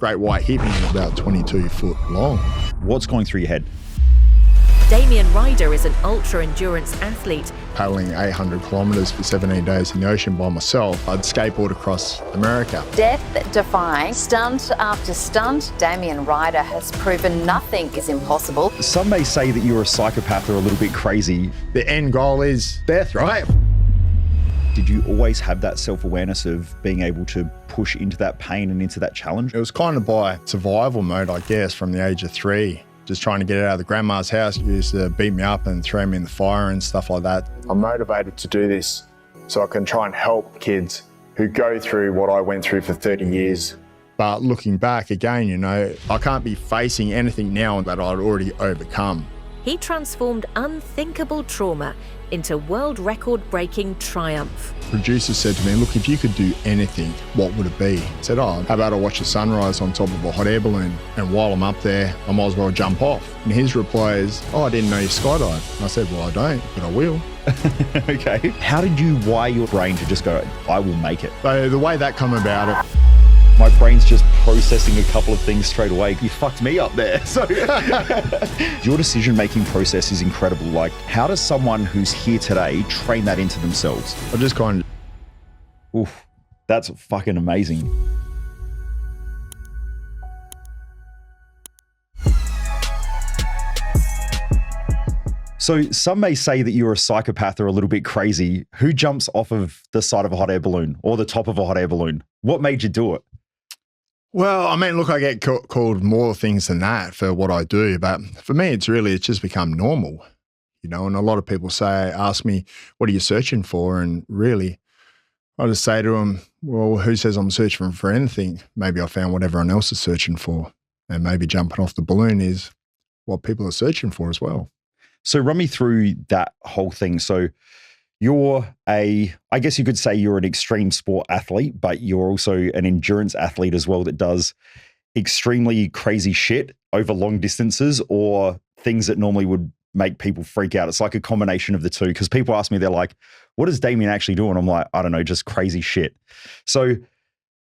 great white hit me about 22 foot long. What's going through your head? Damien Rider is an ultra-endurance athlete. Paddling 800 kilometres for 17 days in the ocean by myself. I'd skateboard across America. Death-defying, stunt after stunt, Damien Rider has proven nothing is impossible. Some may say that you're a psychopath or a little bit crazy. The end goal is death, right? Did you always have that self-awareness of being able to push into that pain and into that challenge? It was kind of by survival mode, I guess, from the age of 3. Just trying to get it out of the grandma's house. She used to beat me up and throw me in the fire and stuff like that. I'm motivated to do this so I can try and help kids who go through what I went through for 30 years. But looking back again, you know, I can't be facing anything now that I'd already overcome. He transformed unthinkable trauma into world record-breaking triumph. Producer said to me, look, if you could do anything, what would it be? I said, oh, how about I watch the sunrise on top of a hot air balloon, and while I'm up there, I might as well jump off. And his reply is, oh, I didn't know you skydive. And I said, well, I don't, but I will. Okay. How did you wire your brain to just go, I will make it? So the way that come about it, my brain's just processing a couple of things straight away. You fucked me up there. So your decision-making process is incredible. Like, how does someone who's here today train that into themselves? I just kind of... Oof, that's fucking amazing. So some may say that you're a psychopath or a little bit crazy. Who jumps off of the side of a hot air balloon or the top of a hot air balloon? What made you do it? Well, I mean, look, I get called more things than that for what I do, but for me, it's just become normal, you know, and a lot of people ask me, what are you searching for? And really, I just say to them, well, who says I'm searching for anything? Maybe I found what everyone else is searching for, and maybe jumping off the balloon is what people are searching for as well. So run me through that whole thing. So I guess you could say you're an extreme sport athlete, but you're also an endurance athlete as well that does extremely crazy shit over long distances or things that normally would make people freak out. It's like a combination of the two, because people ask me, they're like, what does Damien actually do? And I'm like, I don't know, just crazy shit. So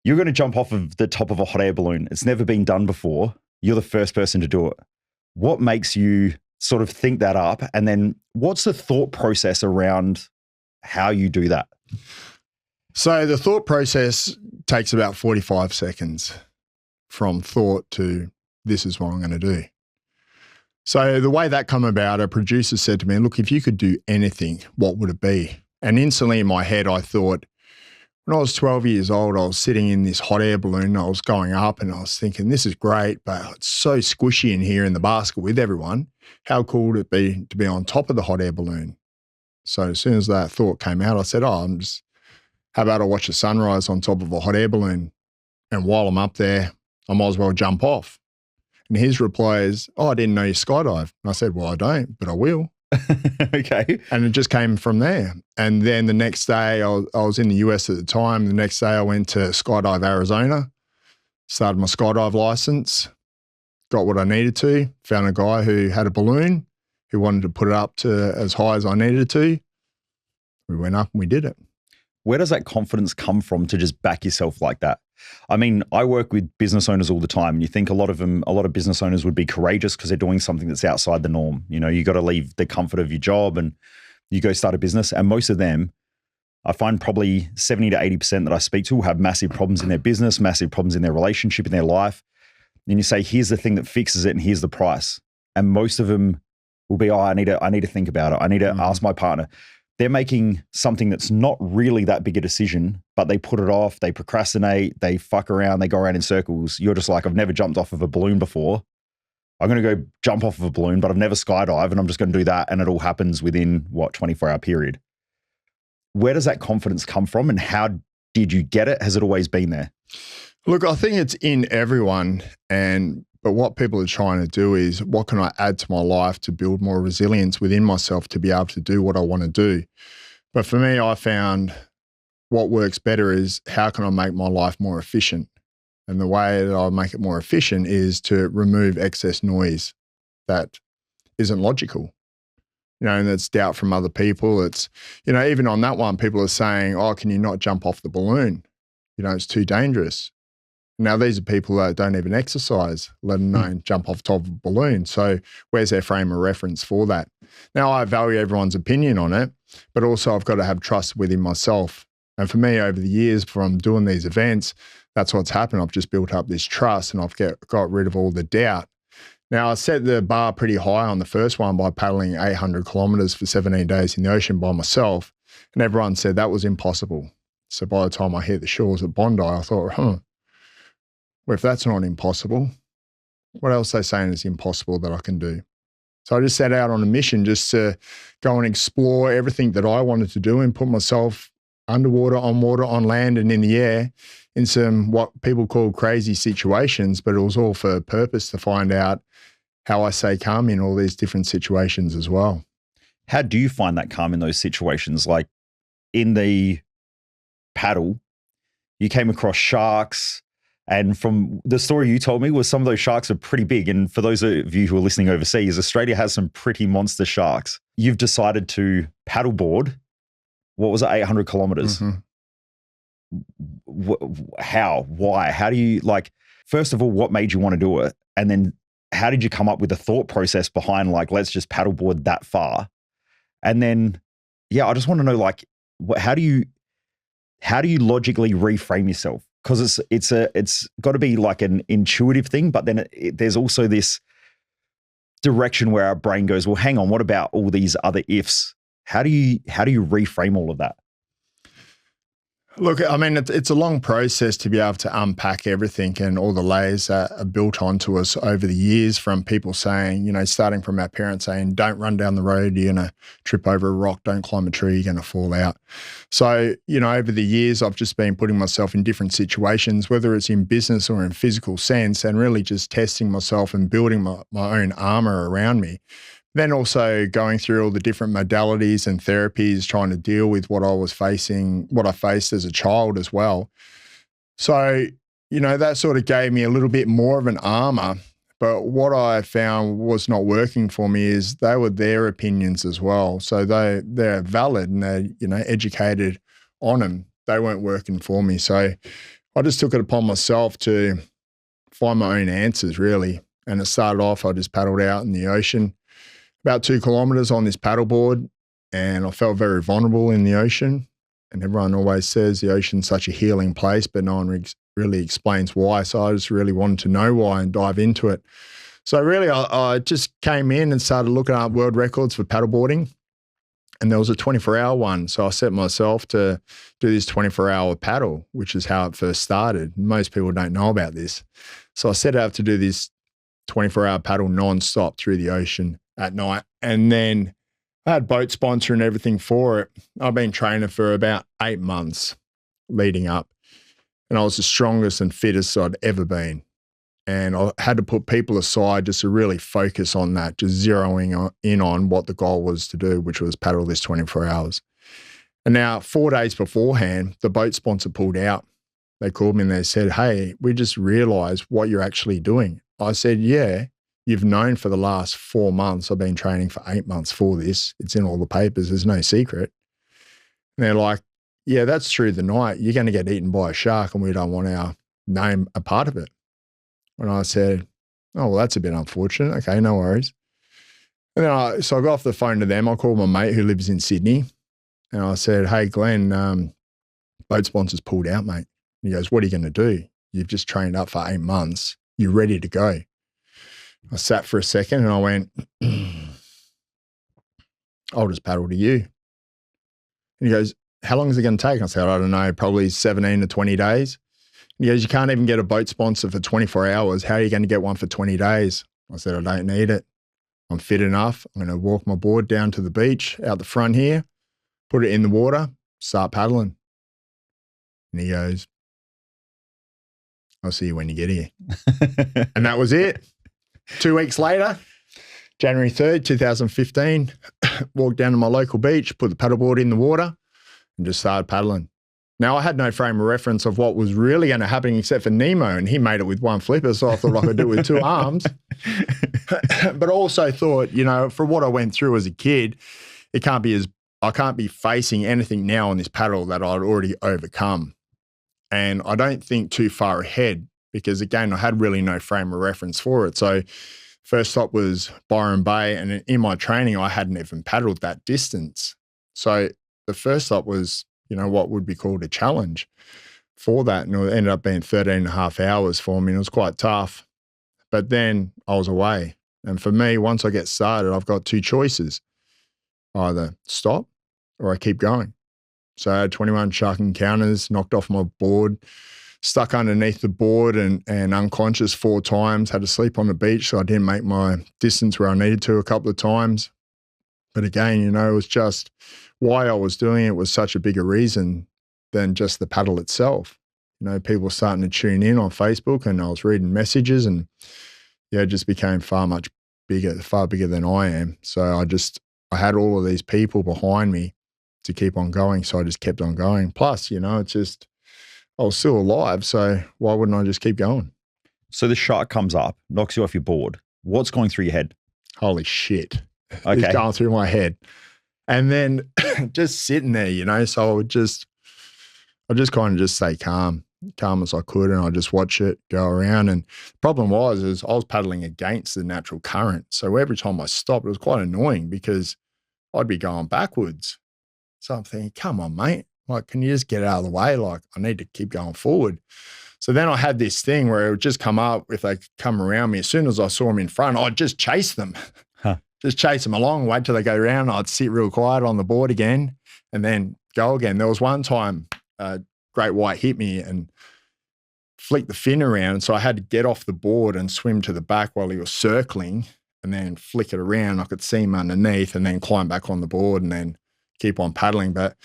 you're going to jump off of the top of a hot air balloon. It's never been done before. You're the first person to do it. What makes you sort of think that up? And then what's the thought process around how you do that? So the thought process takes about 45 seconds from thought to this is what I'm going to do. So the way that come about, a producer said to me, look, if you could do anything, what would it be? And instantly in my head, I thought, when I was 12 years old, I was sitting in this hot air balloon. I was going up and I was thinking, this is great, but it's so squishy in here in the basket with everyone. How cool would it be to be on top of the hot air balloon? So as soon as that thought came out, I said, how about I watch the sunrise on top of a hot air balloon? And while I'm up there, I might as well jump off. And his reply is, I didn't know you skydive. And I said, well, I don't, but I will. Okay. And it just came from there. And then the next day, I was in the US at the time. The next day I went to Skydive Arizona, started my skydive license, got what I needed to, found a guy who had a balloon, who wanted to put it up to as high as I needed to. We went up and we did it. Where does that confidence come from to just back yourself like that? I mean, I work with business owners all the time, and you think a lot of business owners would be courageous because they're doing something that's outside the norm. You know, you got to leave the comfort of your job and you go start a business. And most of them, I find probably 70 to 80% that I speak to will have massive problems in their business, massive problems in their relationship, in their life. And you say, here's the thing that fixes it and here's the price. And most of them will be, I need to think about it. I need to ask my partner. They're making something that's not really that big a decision, but they put it off, they procrastinate, they fuck around, they go around in circles. You're just like, I've never jumped off of a balloon before. I'm going to go jump off of a balloon, but I've never skydived, and I'm just going to do that. And it all happens within 24-hour period. Where does that confidence come from, and how did you get it? Has it always been there? Look, I think it's in everyone, but what people are trying to do is, what can I add to my life to build more resilience within myself to be able to do what I want to do? But for me, I found what works better is, how can I make my life more efficient? And the way that I make it more efficient is to remove excess noise that isn't logical. You know, and that's doubt from other people. It's, you know, even on that one, people are saying, oh, can you not jump off the balloon? You know, it's too dangerous. Now, these are people that don't even exercise, let alone jump off top of a balloon. So where's their frame of reference for that? Now, I value everyone's opinion on it, but also I've got to have trust within myself. And for me, over the years from doing these events, that's what's happened. I've just built up this trust and I've got rid of all the doubt. Now, I set the bar pretty high on the first one by paddling 800 kilometers for 17 days in the ocean by myself. And everyone said that was impossible. So by the time I hit the shores at Bondi, I thought, well, if that's not impossible, what else are they saying is impossible that I can do? So I just set out on a mission just to go and explore everything that I wanted to do and put myself underwater, on water, on land, and in the air in some what people call crazy situations, but it was all for a purpose to find out how I stay calm in all these different situations as well. How do you find that calm in those situations? Like in the paddle, you came across sharks. And from the story you told me was some of those sharks are pretty big. And for those of you who are listening overseas, Australia has some pretty monster sharks. You've decided to paddleboard. What was it? 800 kilometers. How? Why? How do you first of all, what made you want to do it? And then how did you come up with the thought process behind let's just paddleboard that far? And then, I just want to know how do you logically reframe yourself? Because it's got to be like an intuitive thing, but then there's also this direction where our brain goes, well, hang on, what about all these other ifs? How do you reframe all of that? Look, I mean, it's a long process to be able to unpack everything and all the layers that are built onto us over the years, from people saying, starting from our parents saying, don't run down the road, you're going to trip over a rock, don't climb a tree, you're going to fall out. So, over the years, I've just been putting myself in different situations, whether it's in business or in physical sense, and really just testing myself and building my own armor around me. Then also going through all the different modalities and therapies, trying to deal with what I faced as a child as well. So, that sort of gave me a little bit more of an armor. But what I found was not working for me is they were their opinions as well. So they're valid and they're, educated on them. They weren't working for me. So I just took it upon myself to find my own answers, really. And it started off, I just paddled out in the ocean, about 2 kilometers on this paddleboard, and I felt very vulnerable in the ocean. And everyone always says the ocean's such a healing place, but no one really explains why. So I just really wanted to know why and dive into it. So really, I just came in and started looking up world records for paddleboarding, and there was a 24-hour one. So I set myself to do this 24-hour paddle, which is how it first started. Most people don't know about this. So I set out to do this 24-hour paddle nonstop through the ocean at night. And then I had boat sponsor and everything for it. I've been training for about 8 months leading up, and I was the strongest and fittest I'd ever been. And I had to put people aside just to really focus on that, just zeroing in on what the goal was to do, which was paddle this 24 hours. And now 4 days beforehand, the boat sponsor pulled out. They called me and they said, hey, we just realized what you're actually doing. I said, yeah. You've known for the last 4 months. I've been training for 8 months for this. It's in all the papers. There's no secret. And they're like, yeah, that's true the night. You're going to get eaten by a shark and we don't want our name a part of it. And I said, oh, well, that's a bit unfortunate. Okay, no worries. And then so I got off the phone to them. I called my mate who lives in Sydney. And I said, hey, Glenn, boat sponsors pulled out, mate. And he goes, what are you going to do? You've just trained up for 8 months. You're ready to go. I sat for a second and I went, I'll just paddle to you. And he goes, how long is it going to take? I said, I don't know, probably 17 to 20 days. And he goes, you can't even get a boat sponsor for 24 hours. How are you going to get one for 20 days? I said, I don't need it. I'm fit enough. I'm going to walk my board down to the beach out the front here, put it in the water, start paddling. And he goes, I'll see you when you get here. And that was it. 2 weeks later, January 3rd, 2015, walked down to my local beach, put the paddleboard in the water and just started paddling. Now, I had no frame of reference of what was really going to happen except for Nemo, and he made it with one flipper, so I thought I could do it with 2 arms. But I also thought, for what I went through as a kid, I can't be facing anything now on this paddle that I'd already overcome. And I don't think too far ahead, because again, I had really no frame of reference for it. So first stop was Byron Bay, and in my training, I hadn't even paddled that distance. So the first stop was, what would be called a challenge for that. And it ended up being 13 and a half hours for me. And it was quite tough. But then I was away. And for me, once I get started, I've got two choices. Either stop or I keep going. So I had 21 shark encounters, knocked off my board, stuck underneath the board and unconscious 4 times, had to sleep on the beach so I didn't make my distance where I needed to a couple of times. But again, it was just why I was doing it was such a bigger reason than just the paddle itself. People were starting to tune in on Facebook and I was reading messages and it just became far bigger than I am. So I had all of these people behind me to keep on going. So I just kept on going. Plus, it's just, I was still alive. So why wouldn't I just keep going? So the shark comes up, knocks you off your board. What's going through your head? Holy shit. Okay. It's going through my head. And then just sitting there, so I just kind of just stay calm as I could. And I just watch it go around. And the problem is I was paddling against the natural current. So every time I stopped, it was quite annoying because I'd be going backwards. So I'm thinking, come on, mate. Like, can you just get out of the way? Like, I need to keep going forward. So then I had this thing where it would just come up, if they come around me, as soon as I saw them in front, I'd just chase them. Just chase them along, wait till they go around. I'd sit real quiet on the board again and then go again. There was one time a great white hit me and flicked the fin around. So I had to get off the board and swim to the back while he was circling and then flick it around. I could see him underneath and then climb back on the board and then keep on paddling. But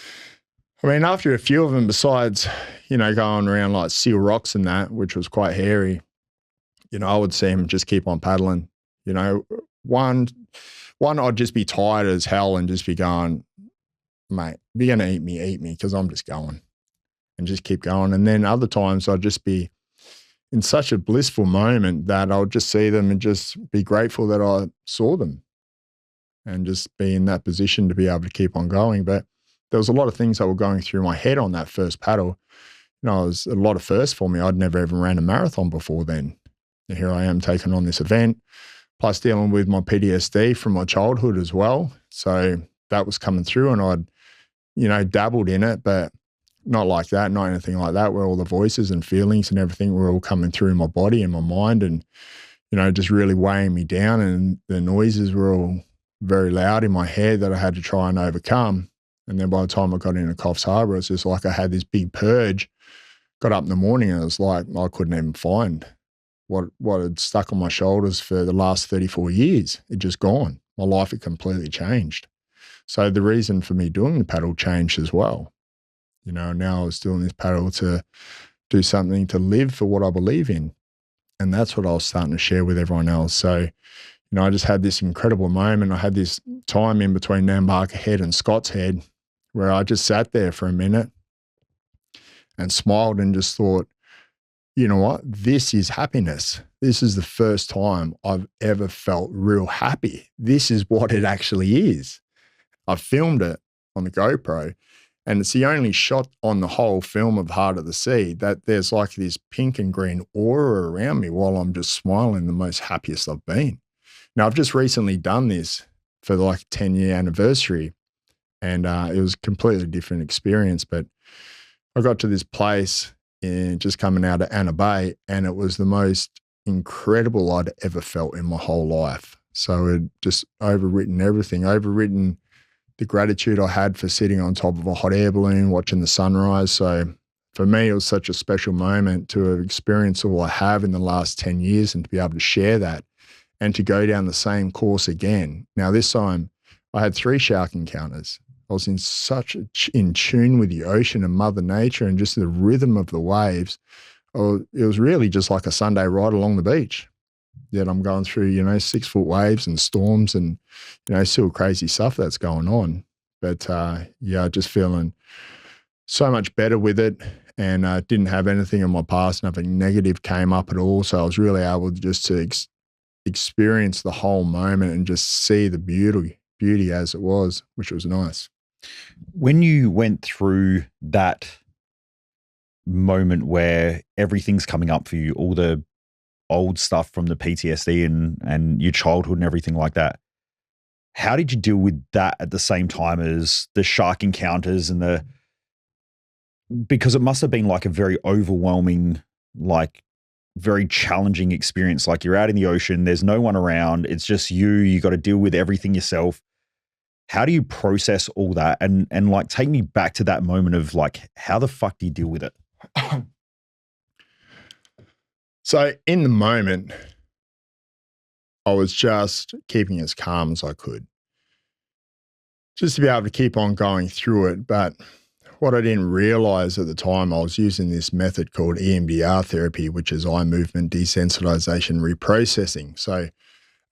I mean, after a few of them, besides, going around like Seal Rocks and that, which was quite hairy, I would see him just keep on paddling. One, I'd just be tired as hell and just be going, mate, if you're going to eat me, because I'm just going and just keep going. And then other times I'd just be in such a blissful moment that I would just see them and just be grateful that I saw them and just be in that position to be able to keep on going. But there was a lot of things that were going through my head on that first paddle. It was a lot of firsts for me. I'd never even ran a marathon before then. And here I am taking on this event, plus dealing with my PTSD from my childhood as well. So that was coming through and I'd, dabbled in it, but not like that, not anything like that, where all the voices and feelings and everything were all coming through my body and my mind and, just really weighing me down. And the noises were all very loud in my head that I had to try and overcome. And then by the time I got into Coffs Harbour, it's just like I had this big purge. Got up in the morning and it was like I couldn't even find what had stuck on my shoulders for the last 34 years. It just gone. My life had completely changed. So the reason for me doing the paddle changed as well. Now I was doing this paddle to do something to live for what I believe in. And that's what I was starting to share with everyone else. So, I just had this incredible moment. I had this time in between Nambarker Head and Scott's Head where I just sat there for a minute and smiled and just thought, you know what? This is happiness. This is the first time I've ever felt real happy. This is what it actually is. I filmed it on the GoPro and it's the only shot on the whole film of Heart of the Sea that there's like this pink and green aura around me while I'm just smiling, the most happiest I've been. Now, I've just recently done this for like 10-year anniversary and it was a completely different experience, but I got to this place just coming out of Anna Bay and it was the most incredible I'd ever felt in my whole life. So it just overwritten everything, overwritten the gratitude I had for sitting on top of a hot air balloon, watching the sunrise. So for me, it was such a special moment to have experienced all I have in the last 10 years and to be able to share that and to go down the same course again. Now, this time I had 3 shark encounters. I was in tune with the ocean and Mother Nature and just the rhythm of the waves. It was really just like a Sunday ride along the beach. Yet I'm going through, 6-foot waves and storms and, still crazy stuff that's going on. But just feeling so much better with it and didn't have anything in my past, nothing negative came up at all. So I was really able to experience the whole moment and just see the beauty as it was, which was nice. When you went through that moment where everything's coming up for you, all the old stuff from the PTSD and your childhood and everything like that. How did you deal with that at the same time as the shark encounters and because it must have been like a very overwhelming, like very challenging experience. Like you're out in the ocean, there's no one around. It's just you got to deal with everything yourself. How do you process all that? And like, take me back to that moment of like, how the fuck do you deal with it? So in the moment, I was just keeping as calm as I could, just to be able to keep on going through it. But what I didn't realize at the time, I was using this method called EMDR therapy, which is eye movement desensitization reprocessing. So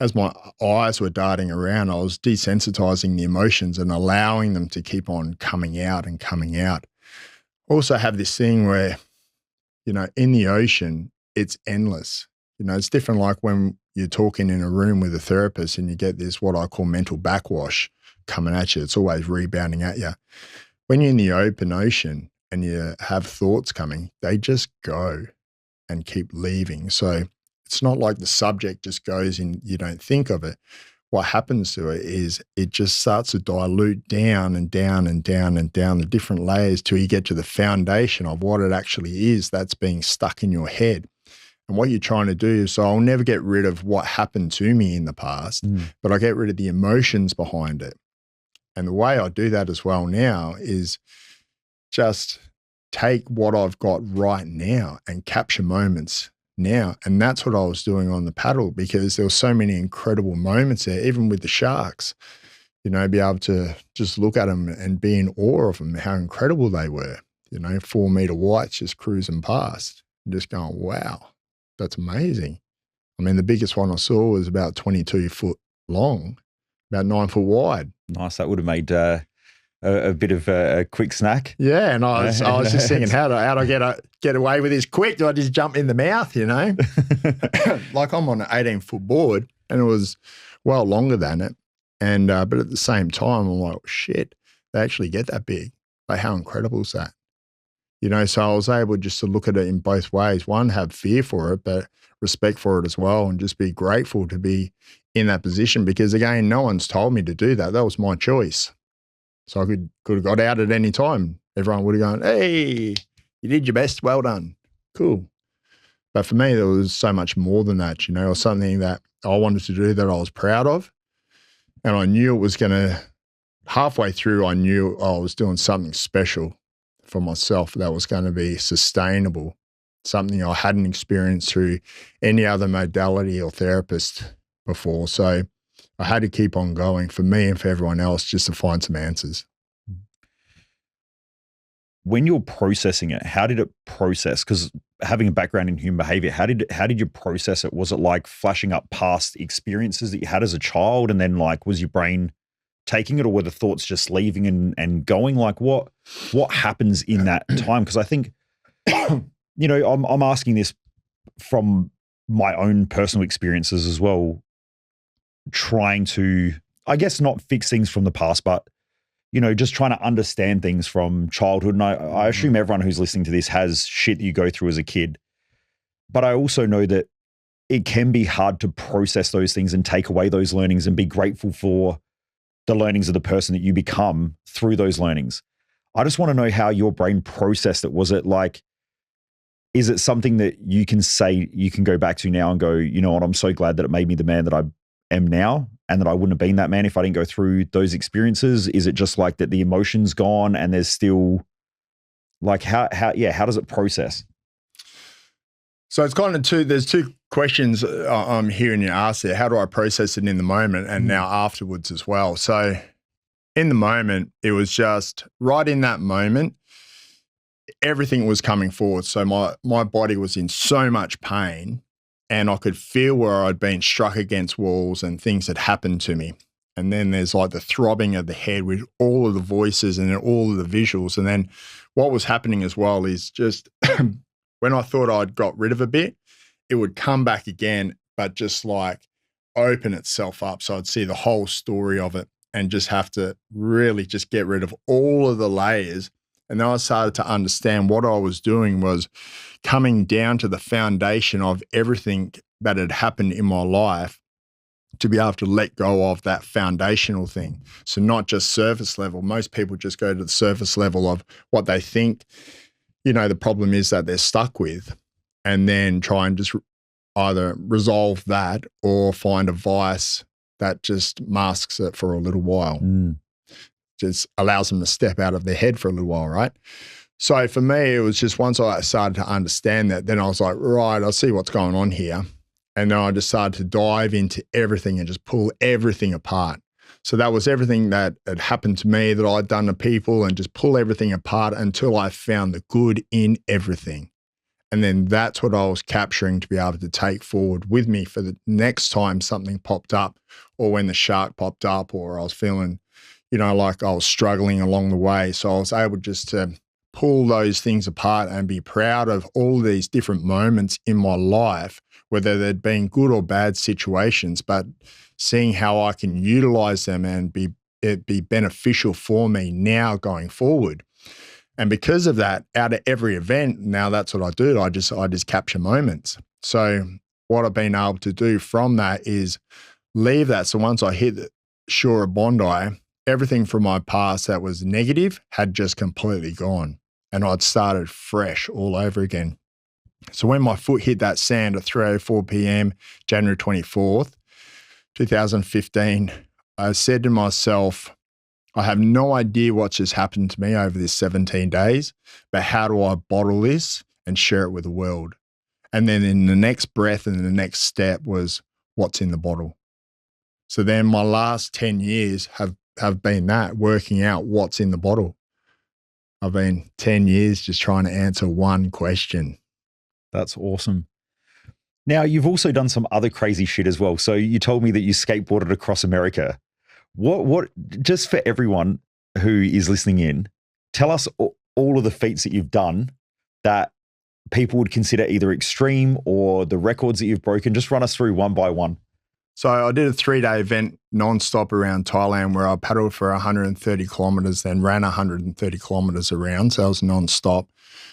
as my eyes were darting around, I was desensitizing the emotions and allowing them to keep on coming out and coming out. Also have this thing where, in the ocean, it's endless. It's different like when you're talking in a room with a therapist and you get this, what I call mental backwash coming at you. It's always rebounding at you. When you're in the open ocean and you have thoughts coming, they just go and keep leaving. So it's not like the subject just goes and you don't think of it. What happens to it is it just starts to dilute down and down and down and down the different layers till you get to the foundation of what it actually is that's being stuck in your head. And what you're trying to do is, so I'll never get rid of what happened to me in the past, but I get rid of the emotions behind it. And the way I do that as well now is just take what I've got right now and capture moments now. And that's what I was doing on the paddle, because there were so many incredible moments there, even with the sharks, be able to just look at them and be in awe of them, how incredible they were, 4 meter whites just cruising past and just going, wow, that's amazing. I mean, the biggest one I saw was about 22 foot long, about 9 foot wide. Nice. That would have made a bit of a quick snack. Yeah, and I was just thinking, how do I get away with this quick? Do I just jump in the mouth, Like I'm on an 18-foot board and it was well longer than it. And but at the same time, I'm like, shit, they actually get that big. Like, how incredible is that? So I was able just to look at it in both ways. One, have fear for it, but respect for it as well, and just be grateful to be in that position, because again, no one's told me to do that. That was my choice. So I could have got out at any time. Everyone would have gone, hey, you did your best, well done, cool. But for me, there was so much more than that, it was something that I wanted to do that I was proud of. And I knew it was halfway through, I knew I was doing something special for myself that was going to be sustainable, something I hadn't experienced through any other modality or therapist before. So I had to keep on going for me and for everyone else, just to find some answers. When you're processing it, how did it process? Because having a background in human behavior, how did you process it? Was it like flashing up past experiences that you had as a child, and then like was your brain taking it, or were the thoughts just leaving and going? Like what happens in that time? Because I think, I'm asking this from my own personal experiences as well, trying to, I guess, not fix things from the past, but, just trying to understand things from childhood. And I assume everyone who's listening to this has shit that you go through as a kid. But I also know that it can be hard to process those things and take away those learnings and be grateful for the learnings of the person that you become through those learnings. I just want to know how your brain processed it. Was it like, is it something that you can say, you can go back to now and go, you know what, I'm so glad that it made me the man that I am now, and that I wouldn't have been that man if I didn't go through those experiences? Is it just like that the emotion's gone and there's still like, how does it process? So it's kind of there's two questions I'm hearing you ask there. How do I process it in the moment and now afterwards as well? So in the moment, it was just right in that moment, everything was coming forward. So my body was in so much pain, and I could feel where I'd been struck against walls and things had happened to me. And then there's like the throbbing of the head with all of the voices and all of the visuals. And then what was happening as well is just when I thought I'd got rid of a bit, it would come back again, but just like open itself up. So I'd see the whole story of it and just have to really just get rid of all of the layers And then I started to understand what I was doing was coming down to the foundation of everything that had happened in my life to be able to let go of that foundational thing. So not just surface level. Most people just go to the surface level of what they think, the problem is that they're stuck with, and then try and just either resolve that or find a vice that just masks it for a little while. Just allows them to step out of their head for a little while, right? So for me, it was just once I started to understand that, then I was like, right, I see what's going on here. And then I just started to dive into everything and just pull everything apart. So that was everything that had happened to me, that I'd done to people, and just pull everything apart until I found the good in everything. And then that's what I was capturing to be able to take forward with me for the next time something popped up, or when the shark popped up, or I was feeling, like I was struggling along the way. So I was able just to pull those things apart and be proud of all these different moments in my life, whether they'd been good or bad situations, but seeing how I can utilize them and it be beneficial for me now going forward. And because of that, out of every event, now that's what I do. I just capture moments. So what I've been able to do from that is leave that. So once I hit the shore of Bondi, everything from my past that was negative had just completely gone. And I'd started fresh all over again. So when my foot hit that sand at 3:04 p.m., January 24th, 2015, I said to myself, I have no idea what's just happened to me over this 17 days, but how do I bottle this and share it with the world? And then in the next breath and the next step was what's in the bottle. So then my last 10 years have been that, working out what's in the bottle. I've been 10 years just trying to answer one question. That's awesome. Now, you've also done some other crazy shit as well. So you told me that you skateboarded across America. What, just for everyone who is listening in, tell us all of the feats that you've done that people would consider either extreme or the records that you've broken. Just run us through one by one. So I did a 3-day event nonstop around Thailand where I paddled for 130 kilometers, then ran 130 kilometers around. So I was nonstop.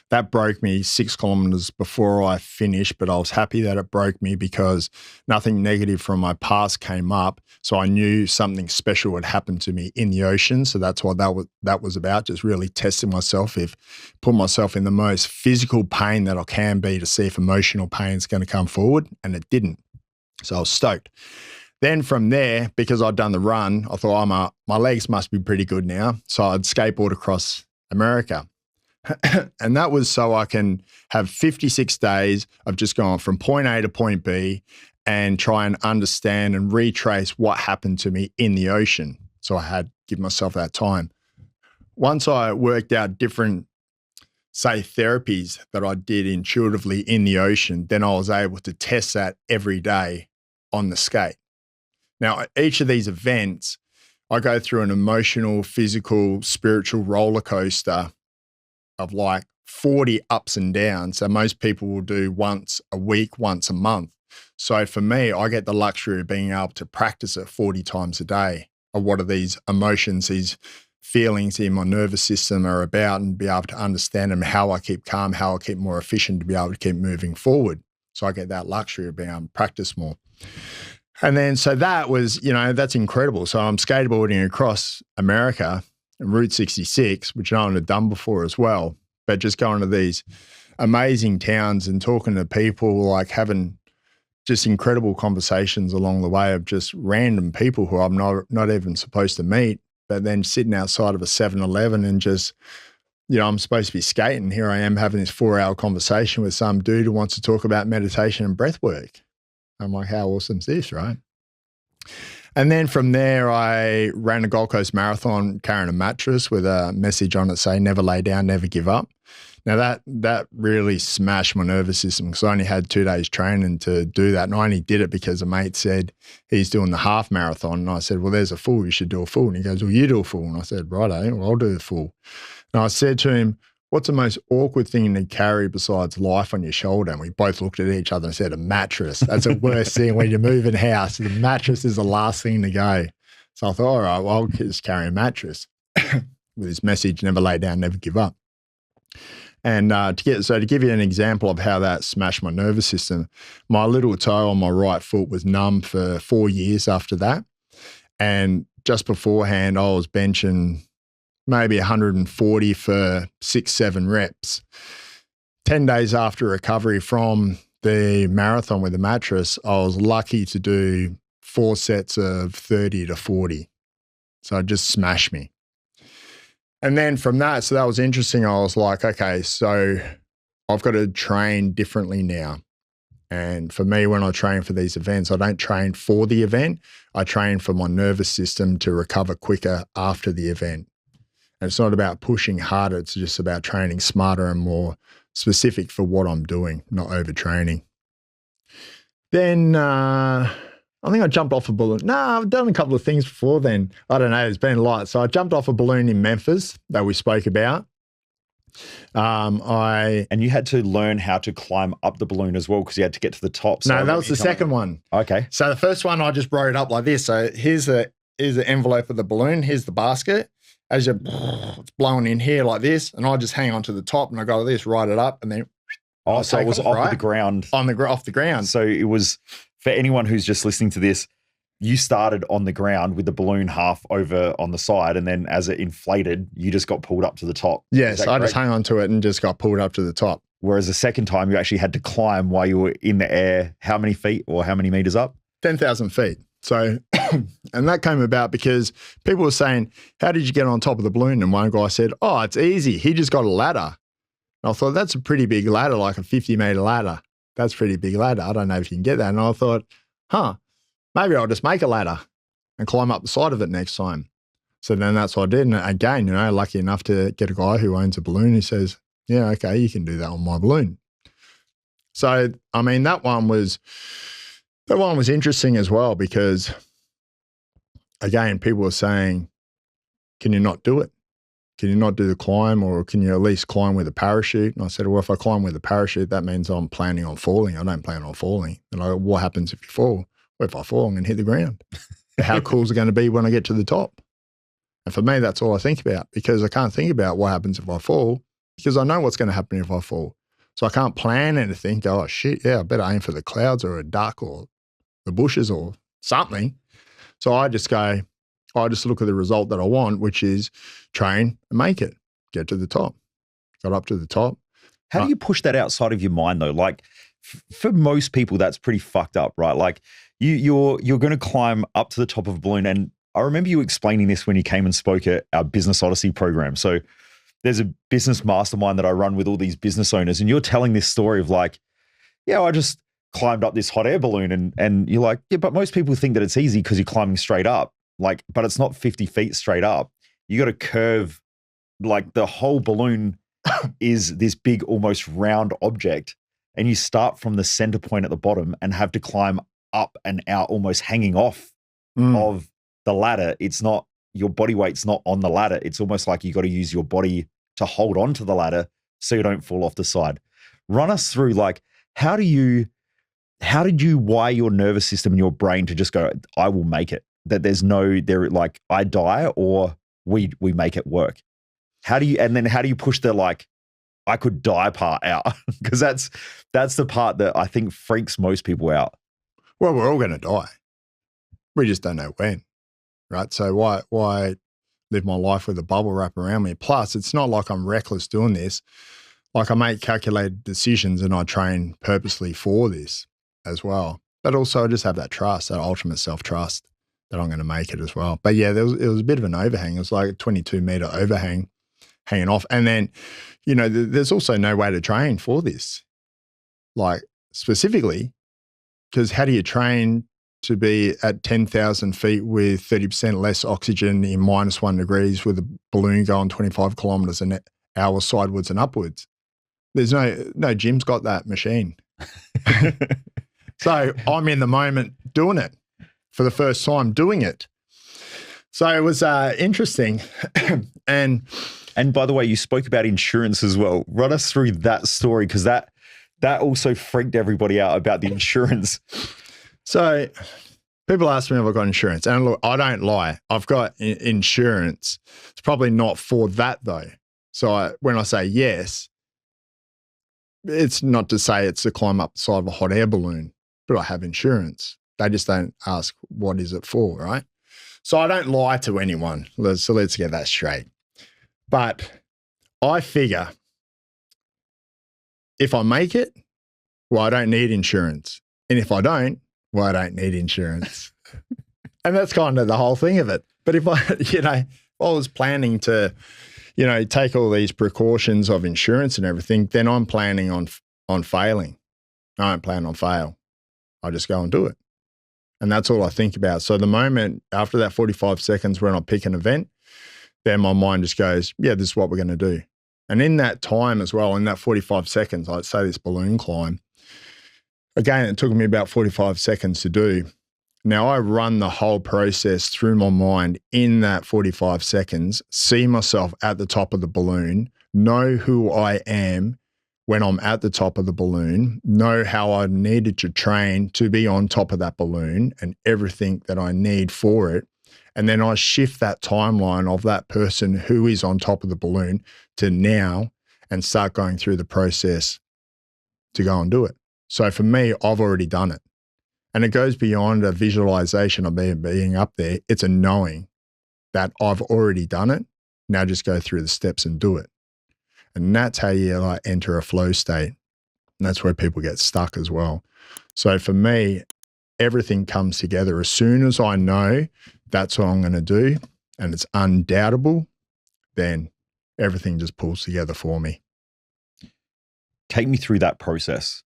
That broke me 6 kilometers before I finished, but I was happy that it broke me because nothing negative from my past came up. So I knew something special had happened to me in the ocean. So that's what that was about, just really testing myself, put myself in the most physical pain that I can be to see if emotional pain is going to come forward, and it didn't. So I was stoked. Then from there, because I'd done the run, I thought, my legs must be pretty good now. So I'd skateboard across America. And that was so I can have 56 days of just going from point A to point B and try and understand and retrace what happened to me in the ocean. So I had to give myself that time. Once I worked out different, say, therapies that I did intuitively in the ocean, then I was able to test that every day on the skate. Now, at each of these events, I go through an emotional, physical, spiritual roller coaster of like 40 ups and downs. So most people will do once a week, once a month. So for me, I get the luxury of being able to practice it 40 times a day of what are these emotions, these feelings in my nervous system are about, and be able to understand them, how I keep calm, how I keep more efficient to be able to keep moving forward. So I get that luxury of being able to practice more. And then, so that was, that's incredible. So I'm skateboarding across America, Route 66, which no one had done before as well, but just going to these amazing towns and talking to people, like having just incredible conversations along the way of just random people who I'm not even supposed to meet, but then sitting outside of a 7-Eleven and just, I'm supposed to be skating. Here I am having this 4-hour conversation with some dude who wants to talk about meditation and breath work. I'm like, how awesome is this, right? And then from there, I ran a Gold Coast Marathon carrying a mattress with a message on it saying, never lay down, never give up. Now that really smashed my nervous system because I only had 2 days training to do that. And I only did it because a mate said he's doing the half marathon. And I said, well, there's a full, you should do a full. And he goes, well, you do a full. And I said, righto, well, I'll do the full. And I said to him, what's the most awkward thing to carry besides life on your shoulder? And we both looked at each other and said, a mattress. That's the worst thing when you're moving house. The mattress is the last thing to go. So I thought, all right, well, I'll just carry a mattress with this message, never lay down, never give up. And to give you an example of how that smashed my nervous system, my little toe on my right foot was numb for 4 years after that. And just beforehand, I was benching maybe 140 for 6-7 reps. 10 days after recovery from the marathon with the mattress, I was lucky to do 4 sets of 30 to 40. So it just smashed me. And then from that, so that was interesting. I was like, okay, so I've got to train differently now. And for me, when I train for these events, I don't train for the event. I train for my nervous system to recover quicker after the event. And it's not about pushing harder. It's just about training smarter and more specific for what I'm doing, not overtraining. Then I think I jumped off a balloon. No, I've done a couple of things before then. I don't know. It's been light. So I jumped off a balloon in Memphis that we spoke about. And you had to learn how to climb up the balloon as well because you had to get to the top. So no, that was the second one. Okay. So the first one, I just brought it up like this. So here's the envelope of the balloon. Here's the basket. It's blowing in here like this. And I just hang on to the top and I go like this, ride it up and then. Oh, so it was off the ground. Off the ground. So it was, for anyone who's just listening to this, you started on the ground with the balloon half over on the side, and then as it inflated, you just got pulled up to the top. Yes, I just hung on to it and just got pulled up to the top. Whereas the second time, you actually had to climb while you were in the air. How many feet or how many meters up? 10,000 feet. So, and that came about because people were saying, how did you get on top of the balloon? And one guy said, oh, it's easy. He just got a ladder. And I thought, that's a pretty big ladder, like a 50-meter ladder. That's a pretty big ladder. I don't know if you can get that. And I thought, maybe I'll just make a ladder and climb up the side of it next time. So then that's what I did. And again, lucky enough to get a guy who owns a balloon who says, yeah, okay, you can do that on my balloon. So, I mean, that one was interesting as well because, again, people were saying, can you not do it? Can you not do the climb, or can you at least climb with a parachute? And I said, well, if I climb with a parachute, that means I'm planning on falling. I don't plan on falling. And I go, what happens if you fall? Well, if I fall, I'm going to hit the ground. How cool is it going to be when I get to the top? And for me, that's all I think about, because I can't think about what happens if I fall, because I know what's going to happen if I fall. So I can't plan anything. Go, oh, shit, yeah, I better aim for the clouds or a duck or the bushes or something. So I just look at the result that I want, which is train and make it, get to the top. Got up to the top. How do you push that outside of your mind though? Like for most people, that's pretty fucked up, right? Like you're going to climb up to the top of a balloon. And I remember you explaining this when you came and spoke at our Business Odyssey program. So there's a business mastermind that I run with all these business owners, and you're telling this story of like, yeah, I just climbed up this hot air balloon, and you're like, yeah, but most people think that it's easy because you're climbing straight up. Like, but it's not 50 feet straight up. You got to curve, like the whole balloon is this big, almost round object. And you start from the center point at the bottom and have to climb up and out, almost hanging off of the ladder. It's not, your body weight's not on the ladder. It's almost like you got to use your body to hold on to the ladder so you don't fall off the side. Run us through, like, how did you wire your nervous system and your brain to just go, I will make it? That there's no, like, I die or we make it work. How do you push the, like, I could die part out? Because that's the part that I think freaks most people out. Well, we're all going to die. We just don't know when, right? So why live my life with a bubble wrap around me? Plus, it's not like I'm reckless doing this. Like, I make calculated decisions and I train purposely for this as well. But also I just have that trust, that ultimate self-trust that I'm going to make it as well. But yeah, it was a bit of an overhang. It was like a 22-meter overhang hanging off. And then, there's also no way to train for this, like specifically, because how do you train to be at 10,000 feet with 30% less oxygen in -1 degrees with a balloon going 25 kilometers an hour sidewards and upwards? There's no gym's got that machine. So I'm in the moment doing it for the first time, doing it. So it was interesting. And by the way, you spoke about insurance as well. Run us through that story, because that also freaked everybody out about the insurance. So people ask me if I've got insurance. And look, I don't lie. I've got insurance. It's probably not for that though. So when I say yes, it's not to say it's to climb up the side of a hot air balloon, but I have insurance. They just don't ask what is it for, right? So I don't lie to anyone. So let's get that straight. But I figure if I make it, well, I don't need insurance. And if I don't, well, I don't need insurance. And that's kind of the whole thing of it. But if I, if I was planning to, take all these precautions of insurance and everything, then I'm planning on failing. I don't plan on fail. I just go and do it. And that's all I think about. So the moment after that 45 seconds when I pick an event, then my mind just goes, yeah, this is what we're going to do. And in that time as well, in that 45 seconds, I'd say this balloon climb, again, it took me about 45 seconds to do. Now I run the whole process through my mind in that 45 seconds, see myself at the top of the balloon, know who I am when I'm at the top of the balloon, know how I needed to train to be on top of that balloon and everything that I need for it. And then I shift that timeline of that person who is on top of the balloon to now and start going through the process to go and do it. So for me, I've already done it. And it goes beyond a visualization of being up there. It's a knowing that I've already done it. Now just go through the steps and do it. And that's how you enter a flow state. And that's where people get stuck as well. So for me, everything comes together. As soon as I know that's what I'm going to do and it's undoubtable, then everything just pulls together for me. Take me through that process.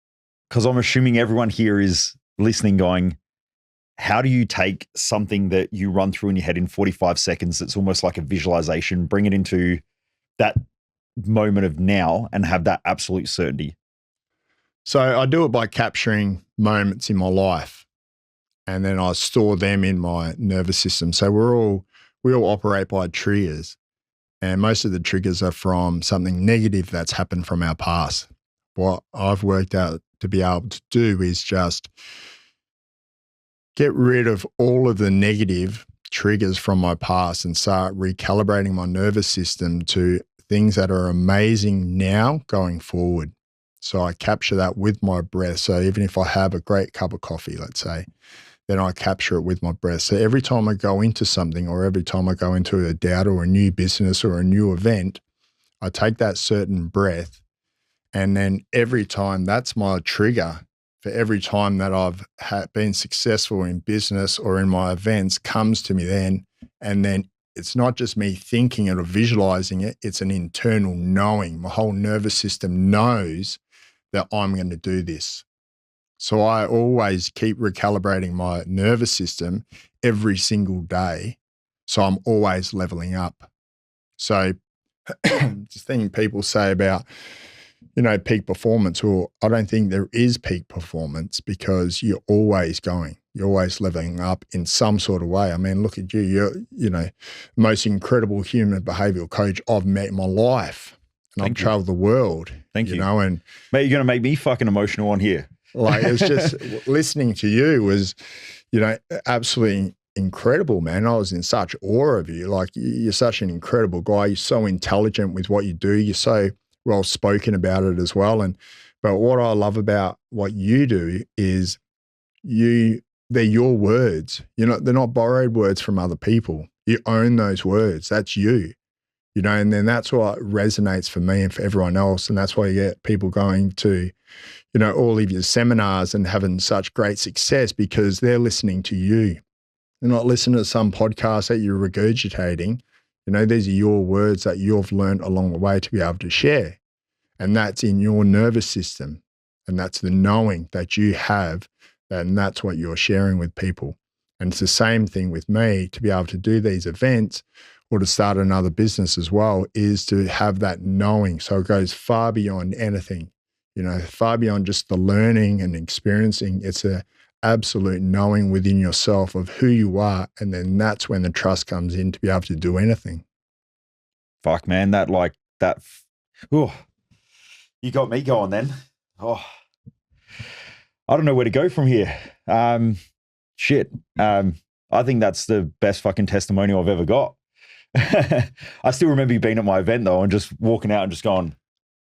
Because I'm assuming everyone here is listening going, how do you take something that you run through in your head in 45 seconds that's almost like a visualization, bring it into that moment of now and have that absolute certainty? So I do it by capturing moments in my life and then I store them in my nervous system. So we all operate by triggers, and most of the triggers are from something negative that's happened from our past. What I've worked out to be able to do is just get rid of all of the negative triggers from my past and start recalibrating my nervous system to things that are amazing now going forward. So I capture that with my breath. So even if I have a great cup of coffee, let's say, then I capture it with my breath. So every time I go into something or every time I go into a doubt or a new business or a new event, I take that certain breath. And then every time, that's my trigger for every time that I've been successful in business or in my events comes to me then. And then it's not just me thinking it or visualizing it, it's an internal knowing. My whole nervous system knows that I'm going to do this. So I always keep recalibrating my nervous system every single day. So I'm always leveling up. So just thinking people say about, peak performance, well, I don't think there is peak performance because you're always going, you're always leveling up in some sort of way. I mean, look at you, you're, most incredible human behavioral coach I've met in my life. And I've traveled the world. Thank you. And mate, you're going to make me fucking emotional on here. Like, it's just listening to you was, absolutely incredible, man. I was in such awe of you. Like, you're such an incredible guy. You're so intelligent with what you do. You're so well spoken about it as well. But what I love about what you do is they're your words. They're not borrowed words from other people. You own those words. That's you. And then that's what resonates for me and for everyone else. And that's why you get people going to, all of your seminars and having such great success because they're listening to you. They're not listening to some podcast that you're regurgitating. These are your words that you've learned along the way to be able to share. And that's in your nervous system. And that's the knowing that you have. And that's what you're sharing with people. And it's the same thing with me to be able to do these events or to start another business as well, is to have that knowing. So it goes far beyond anything, far beyond just the learning and experiencing. It's a absolute knowing within yourself of who you are. And then that's when the trust comes in to be able to do anything. Fuck, man, you got me going then. Oh, I don't know where to go from here. I think that's the best fucking testimonial I've ever got. I still remember you being at my event though and just walking out and just going,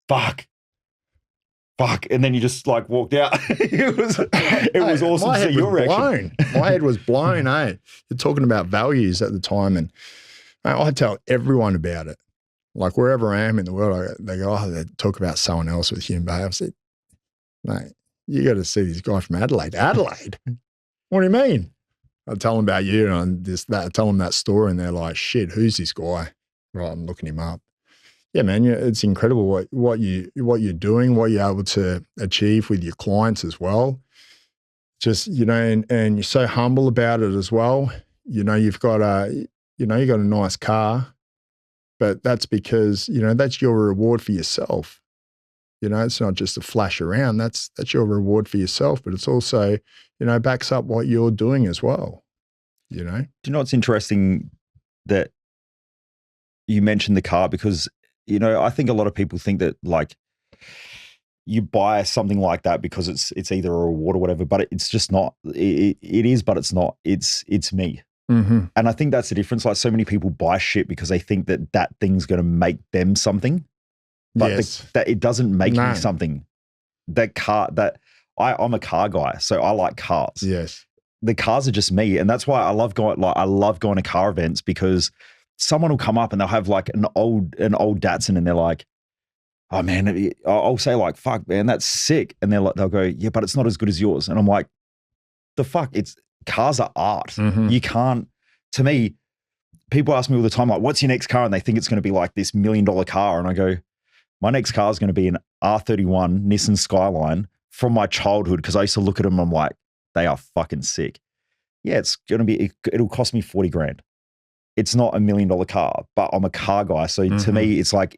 fuck. And then you just like walked out. It was awesome to see your reaction. My head was blown, eh? You're talking about values at the time. And mate, I tell everyone about it. Like wherever I am in the world, they go, oh, they talk about someone else with human behavior. I said, mate, you got to see this guy from Adelaide. Adelaide? What do you mean? I tell them about you and I tell them that story and they're like, shit, who's this guy? Right, I'm looking him up. Yeah, man, it's incredible what you're doing, what you're able to achieve with your clients as well. Just, you know, and you're so humble about it as well. You know, you've got a nice car, but that's because, you know, that's your reward for yourself. You know, it's not just a flash around. That's your reward for yourself, but it's also, you know, backs up what you're doing as well. You know? Do you know what's interesting that you mentioned the car? Because, you know, I think a lot of people think that like you buy something like that because it's either a reward or whatever, but it's just not. It is, but it's not. It's me. Mm-hmm. And I think that's the difference. Like so many people buy shit because they think that thing's going to make them something. But yes. that it doesn't make me something. That car, I'm a car guy, so I like cars. Yes. The cars are just me. And that's why I love going to car events, because someone will come up and they'll have like an old Datsun and they're like, oh man, I'll say like, fuck man, that's sick. And they'll go, yeah, but it's not as good as yours. And I'm like, the fuck, cars are art. Mm-hmm. You can't, to me, people ask me all the time, like, what's your next car? And they think it's going to be like this $1 million car. And I go, my next car is going to be an R31 Nissan Skyline from my childhood, because I used to look at them and I'm like, they are fucking sick. Yeah, it's going to be, it'll cost me 40 grand. It's not $1 million car, but I'm a car guy. So to me, it's like,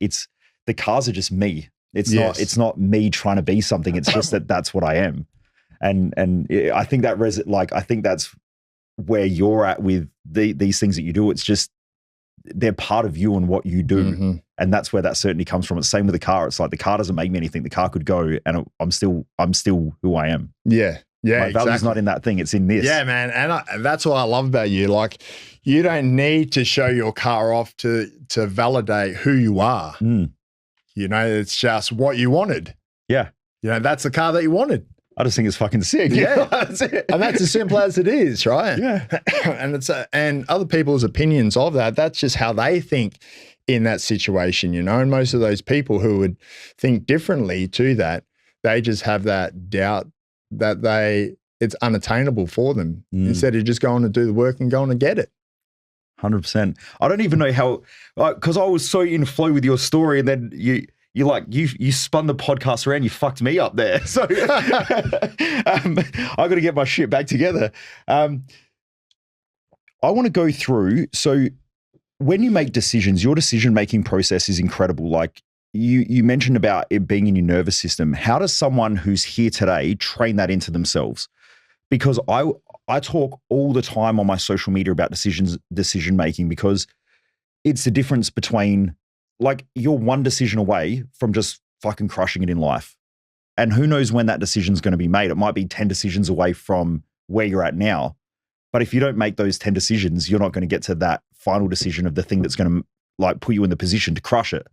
the cars are just me. It's not me trying to be something. It's just that's what I am. And I think I think that's where you're at with these things that you do. It's just, they're part of you and what you do. Mm-hmm. And that's where that certainty comes from. It's the same with the car. It's like the car doesn't make me anything. The car could go and I'm still who I am. Yeah. Yeah. My value's not in that thing. It's in this. Yeah, man. And that's what I love about you. Like, you don't need to show your car off to validate who you are. Mm. You know, it's just what you wanted. Yeah. You know, that's the car that you wanted. I just think it's fucking sick. Yeah. That's it. And that's as simple as it is, right? Yeah. And other people's opinions of that's just how they think in that situation, you know. And most of those people who would think differently to that, they just have that doubt that it's unattainable for them instead of just going to do the work and going to get it. 100%. I don't even know how, because I was so in flow with your story, and then you spun the podcast around, you fucked me up there. So I got to get my shit back together. I want to go through. So when you make decisions, your decision-making process is incredible. Like you mentioned about it being in your nervous system. How does someone who's here today train that into themselves? Because I talk all the time on my social media about decision-making, because it's the difference between, like, you're one decision away from just fucking crushing it in life. And who knows when that decision's going to be made. It might be 10 decisions away from where you're at now. But if you don't make those 10 decisions, you're not going to get to that final decision of the thing that's going to like put you in the position to crush it.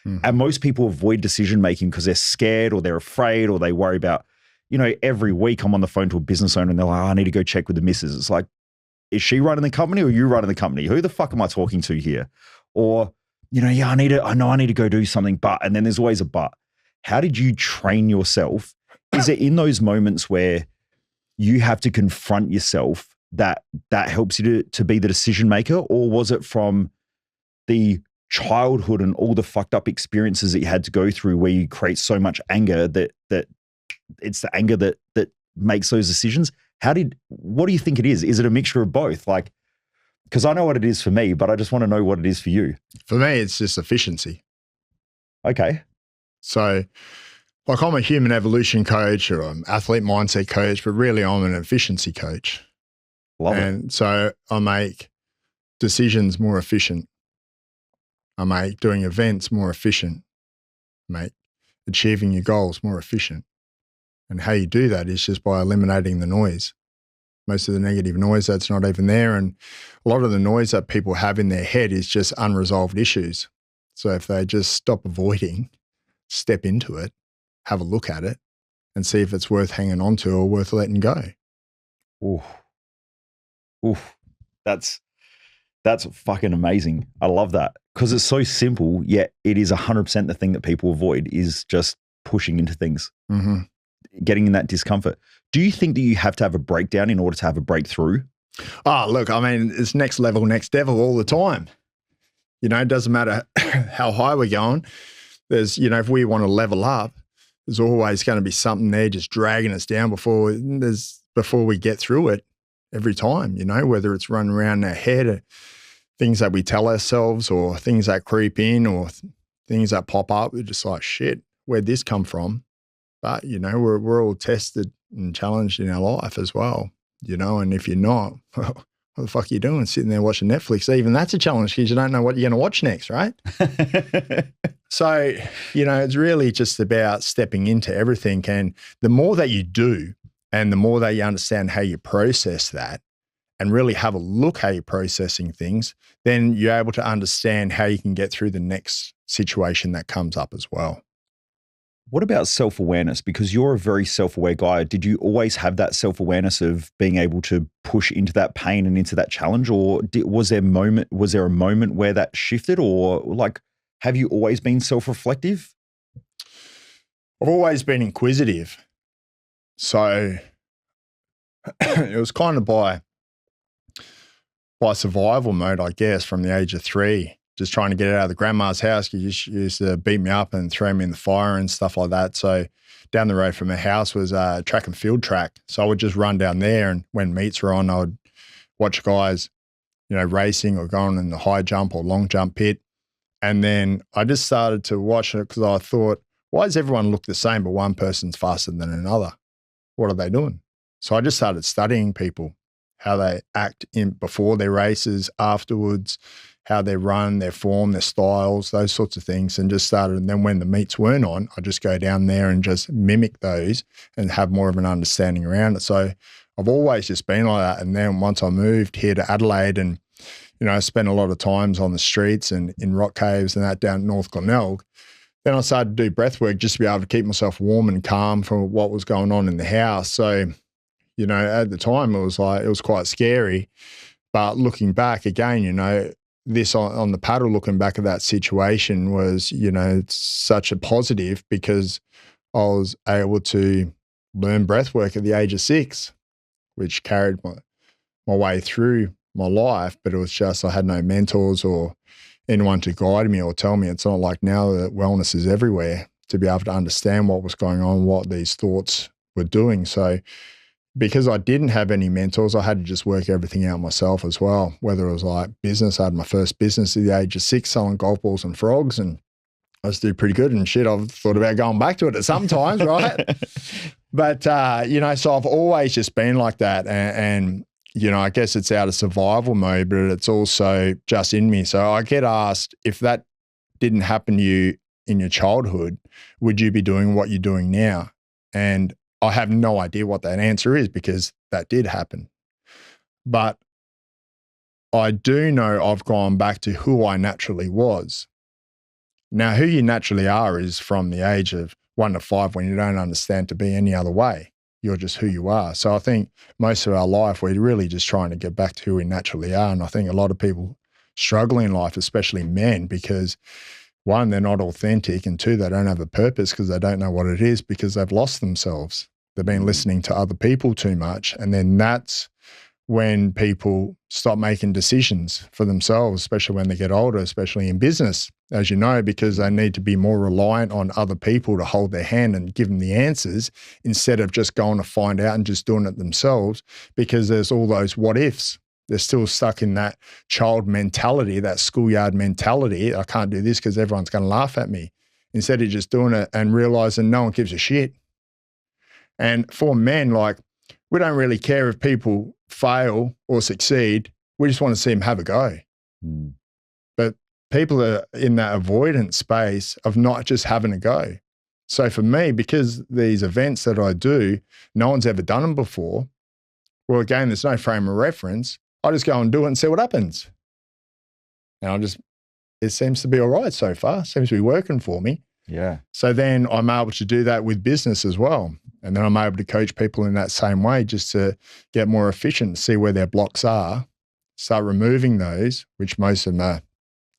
Mm. And most people avoid decision-making because they're scared or they're afraid or they worry about, you know, every week I'm on the phone to a business owner and they're like, oh, I need to go check with the missus. It's like, is she running the company or are you running the company? Who the fuck am I talking to here? Or, you know, yeah, I know I need to go do something, but, and then there's always a but. How did you train yourself? Is it in those moments where you have to confront yourself that helps you to be the decision maker? Or was it from the childhood and all the fucked up experiences that you had to go through where you create so much anger that it's the anger that makes those decisions? What do you think it is? Is it a mixture of both? Like, because I know what it is for me, but I just want to know what it is for you. For me, it's just efficiency. Okay. So, like, I'm a human evolution coach or an athlete mindset coach, but really I'm an efficiency coach. Love it. And so I make decisions more efficient. I make doing events more efficient. I make achieving your goals more efficient. And how you do that is just by eliminating the noise. most of the negative noise that's not even there. And a lot of the noise that people have in their head is just unresolved issues. So if they just stop avoiding, step into it, have a look at it, and see if it's worth hanging on to or worth letting go. Ooh. That's fucking amazing. I love that because it's so simple, yet it is 100% the thing that people avoid is just pushing into things, getting in that discomfort. Do you think that you have to have a breakdown in order to have a breakthrough? Oh, look, I mean, it's next level, next devil all the time. You know, it doesn't matter how high we're going. There's, you know, if we want to level up, there's always going to be something there just dragging us down before we get through it every time, you know, whether it's running around in our head or things that we tell ourselves or things that creep in or things that pop up. We're just like, shit, where'd this come from? But, you know, we're all tested and challenged in our life as well, you know, and if you're not, well, what the fuck are you doing sitting there watching Netflix? Even that's a challenge because you don't know what you're going to watch next, right? So, you know, it's really just about stepping into everything. And the more that you do and the more that you understand how you process that and really have a look how you're processing things, then you're able to understand how you can get through the next situation that comes up as well. What about self-awareness? Because you're a very self-aware guy. Did you always have that self-awareness of being able to push into that pain and into that challenge? Or was there a moment where that shifted? Or like, have you always been self-reflective? I've always been inquisitive. So it was kind of by survival mode, I guess, from the age of 3. Just trying to get out of the grandma's house. She used to beat me up and throw me in the fire and stuff like that. So down the road from my house was a track and field track. So I would just run down there, and when meets were on, I would watch guys, you know, racing or going in the high jump or long jump pit. And then I just started to watch it because I thought, why does everyone look the same, but one person's faster than another? What are they doing? So I just started studying people, how they act in before their races, afterwards, how they run, their form, their styles, those sorts of things, and just started. And then when the meets weren't on, I just go down there and just mimic those and have more of an understanding around it. So I've always just been like that. And then once I moved here to Adelaide and, you know, I spent a lot of times on the streets and in rock caves and that down North Glenelg, then I started to do breathwork just to be able to keep myself warm and calm from what was going on in the house. So, you know, at the time it was quite scary. But looking back again, you know, this on the paddle, looking back at that situation was, you know, it's such a positive because I was able to learn breathwork at the age of 6, which carried my way through my life. But it was just, I had no mentors or anyone to guide me or tell me. It's not like now that wellness is everywhere to be able to understand what was going on, what these thoughts were doing. So because I didn't have any mentors, I had to just work everything out myself as well, whether it was like business. I had my first business at the age of 6 selling golf balls and frogs, and I was doing pretty good and shit. I've thought about going back to it at some times, right? But, you know, so I've always just been like that. And, you know, I guess it's out of survival mode, but it's also just in me. So I get asked, if that didn't happen to you in your childhood, would you be doing what you're doing now? And I have no idea what that answer is because that did happen. But I do know I've gone back to who I naturally was. Now, who you naturally are is from the age of 1 to 5 when you don't understand to be any other way. You're just who you are. So I think most of our life, we're really just trying to get back to who we naturally are. And I think a lot of people struggle in life, especially men, because 1, they're not authentic, and 2, they don't have a purpose because they don't know what it is because they've lost themselves. They've been listening to other people too much. And then that's when people stop making decisions for themselves, especially when they get older, especially in business, as you know, because they need to be more reliant on other people to hold their hand and give them the answers instead of just going to find out and just doing it themselves, because there's all those what ifs. They're still stuck in that child mentality, that schoolyard mentality. I can't do this because everyone's going to laugh at me, instead of just doing it and realizing no one gives a shit. And for men, like, we don't really care if people fail or succeed. We just want to see them have a go. Mm. But people are in that avoidance space of not just having a go. So for me, because these events that I do, no one's ever done them before, Well, again, there's no frame of reference. I just go and do it and see what happens. And it seems to be all right so far. Seems to be working for me. Yeah. So then I'm able to do that with business as well. And then I'm able to coach people in that same way just to get more efficient, see where their blocks are, start removing those, which most of them are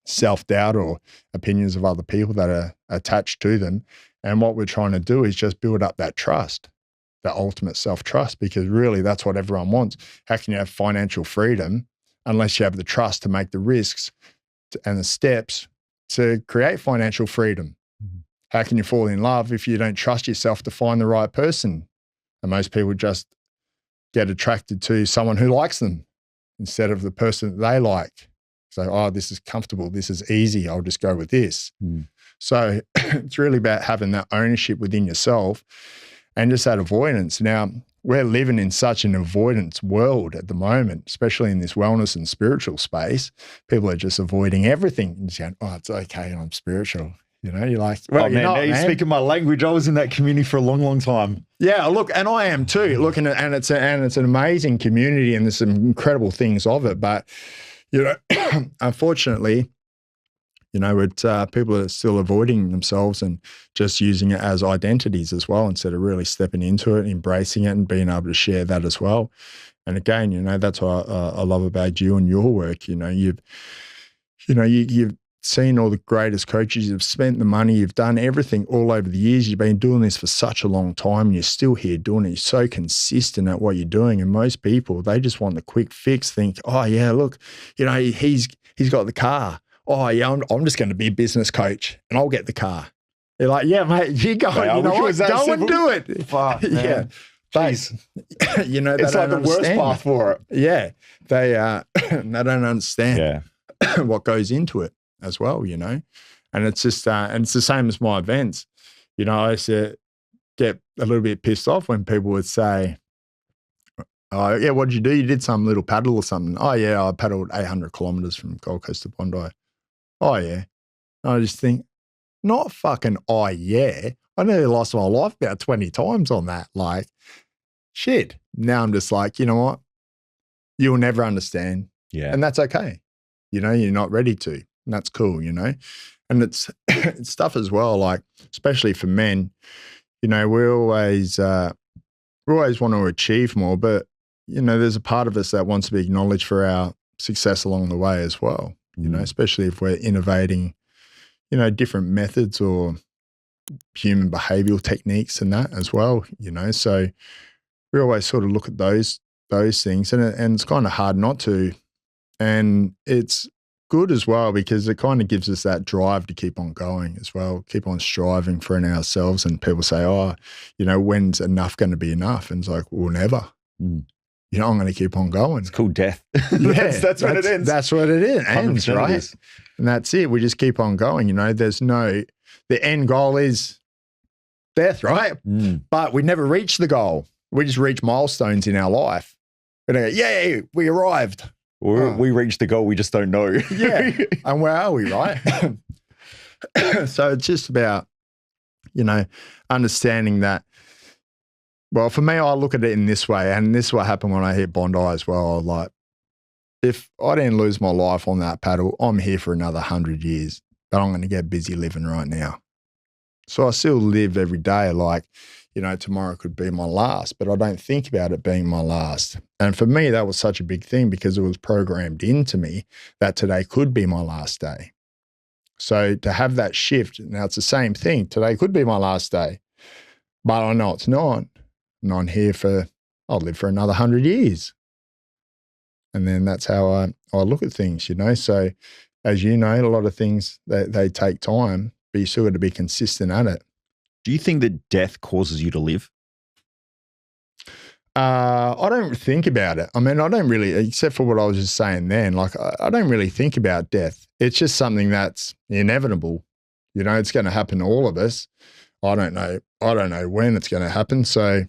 self-doubt or opinions of other people that are attached to them. And what we're trying to do is just build up that trust, that ultimate self-trust, because really that's what everyone wants. How can you have financial freedom unless you have the trust to make the risks and the steps to create financial freedom? Mm-hmm. How can you fall in love if you don't trust yourself to find the right person? And most people just get attracted to someone who likes them instead of the person that they like. So, oh, this is comfortable. This is easy. I'll just go with this. Mm. So it's really about having that ownership within yourself and just that avoidance. Now, we're living in such an avoidance world at the moment, especially in this wellness and spiritual space. People are just avoiding everything and just going, oh, it's okay, I'm spiritual. You know, you're like, well, oh, man, now you're speaking my language. I was in that community for a long, long time. Yeah, look, and I am too. Look, and it's an amazing community and there's some incredible things of it. But, you know, unfortunately, you know, people are still avoiding themselves and just using it as identities as well instead of really stepping into it, embracing it and being able to share that as well. And again, you know, that's what I love about you and your work. You know, you've seen all the greatest coaches, you've spent the money, you've done everything all over the years. You've been doing this for such a long time and you're still here doing it. You're so consistent at what you're doing. And most people, they just want the quick fix, think, oh yeah, look, you know, he's got the car. Oh yeah, I'm just going to be a business coach and I'll get the car. They're like, yeah, mate, you go, yeah, you know what? Go simple. and do it. Fuck, man. Yeah. Jeez. You know, they it's like the worst path for it. Yeah. They don't understand yeah. what goes into it as well, you know. And it's just and it's the same as my events. You know, I used to get a little bit pissed off when people would say, oh, yeah, what did you do? You did some little paddle or something. Oh, yeah, I paddled 800 kilometers from Gold Coast to Bondi. Oh, yeah. And I just think, not fucking, oh, yeah. I nearly lost my life about 20 times on that. Like, shit. Now I'm just like, you know what? You'll never understand. Yeah. And that's okay. You know, you're not ready to. And that's cool, you know. And it's stuff as well, like, especially for men, you know, we always want to achieve more, but, you know, there's a part of us that wants to be acknowledged for our success along the way as well, you know, especially if we're innovating, you know, different methods or human behavioral techniques and that as well, you know. So we always sort of look at those things and it's kind of hard not to. And it's good as well because it kind of gives us that drive to keep on going as well, keep on striving for ourselves. And people say, oh, you know, when's enough going to be enough? And it's like, well, never. Mm. You know, I'm going to keep on going. It's called death. Yeah, that's what it ends. That's what it is. Ends, right? Is. And that's it. We just keep on going. You know, the end goal is death, right? Mm. But we never reach the goal. We just reach milestones in our life. We don't go, yay, we arrived. Or we reached the goal, we just don't know. Yeah. And where are we, right? So it's just about, you know, understanding that. Well, for me, I look at it in this way, and this is what happened when I hit Bondi as well. Like, if I didn't lose my life on that paddle, I'm here for another 100 years, but I'm going to get busy living right now. So I still live every day like, you know, tomorrow could be my last, but I don't think about it being my last. And for me, that was such a big thing because it was programmed into me that today could be my last day. So to have that shift, now it's the same thing. Today could be my last day, but I know it's not. And I'm here I'll live for another 100 years. And then that's how I look at things, you know. So as you know, a lot of things, they take time, but you still got to be consistent at it. Do you think that death causes you to live? I don't think about it. I mean, I don't really, except for what I was just saying then, like I don't really think about death. It's just something that's inevitable. You know, it's going to happen to all of us. I don't know when it's going to happen. So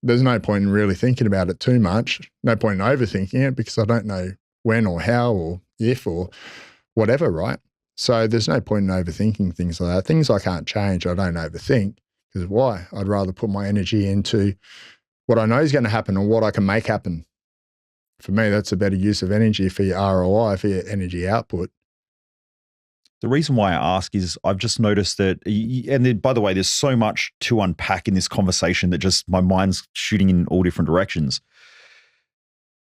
there's no point in really thinking about it too much. No point in overthinking it because I don't know when or how or if or whatever, right? So there's no point in overthinking things like that. Things I can't change, I don't overthink because why? I'd rather put my energy into what I know is going to happen or what I can make happen. For me, that's a better use of energy for your ROI, for your energy output. The reason why I ask is I've just noticed that, and then, by the way, there's so much to unpack in this conversation that just my mind's shooting in all different directions.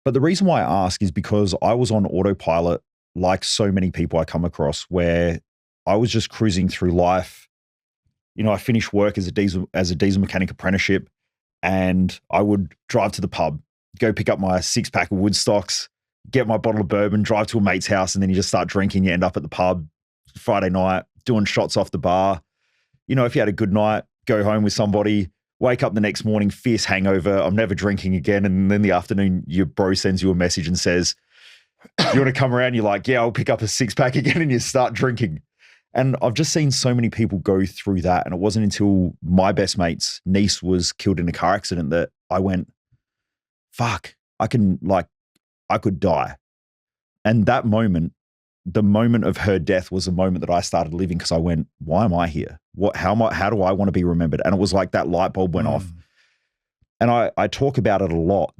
But the reason why I ask is because I was on autopilot, like so many people I come across, where I was just cruising through life. You know, I finished work as a diesel mechanic apprenticeship, and I would drive to the pub, go pick up my 6-pack of Woodstocks, get my bottle of bourbon, drive to a mate's house, and then you just start drinking. You end up at the pub Friday night, doing shots off the bar. You know, if you had a good night, go home with somebody, wake up the next morning, fierce hangover, I'm never drinking again. And then the afternoon, your bro sends you a message and says, you want to come around? You're like, yeah, I'll pick up a 6-pack again, and you start drinking. And I've just seen so many people go through that. And it wasn't until my best mate's niece was killed in a car accident that I went, fuck, I could die. And that moment, the moment of her death, was the moment that I started living, because I went, why am I here? How do I want to be remembered? And it was like that light bulb went off. And I talk about it a lot,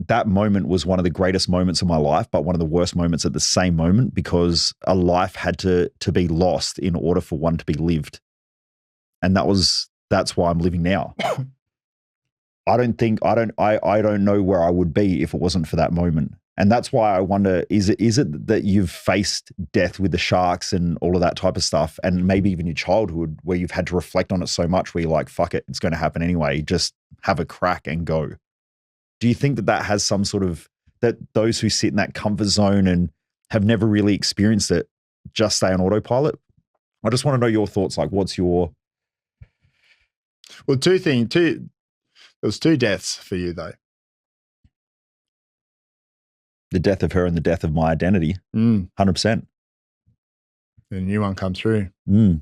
that moment was one of the greatest moments of my life, but one of the worst moments at the same moment, because a life had to be lost in order for one to be lived. And that's why I'm living now. I don't know where I would be if it wasn't for that moment. And that's why I wonder, is it that you've faced death with the sharks and all of that type of stuff, and maybe even your childhood, where you've had to reflect on it so much, where you're like, fuck it, it's going to happen anyway, just have a crack and go. Do you think that has some sort of, that those who sit in that comfort zone and have never really experienced it just stay on autopilot? I just want to know your thoughts. Like, what's your... Well, there was 2 deaths for you though. The death of her and the death of my identity. 100%. The new one come through. So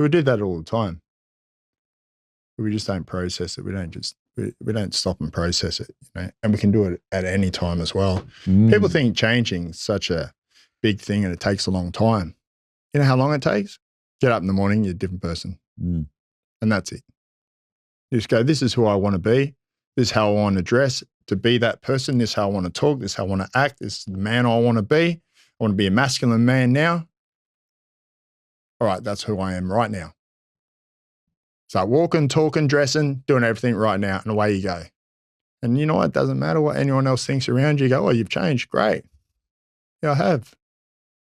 we do that all the time. We just don't process it. We don't stop and process it, you know? And we can do it at any time as well. People think changing is such a big thing and it takes a long time. You know how long it takes? Get up in the morning, you're a different person. And that's it. You just go, this is who I want to be. This is how I want to dress to be that person. This is how I want to talk. This is how I want to act. This is the man I want to be. I want to be a masculine man now. All right, that's who I am right now. Start walking, talking, dressing, doing everything right now, and away you go. And you know what? It doesn't matter what anyone else thinks around you. You go, oh, you've changed. Great. Yeah, I have.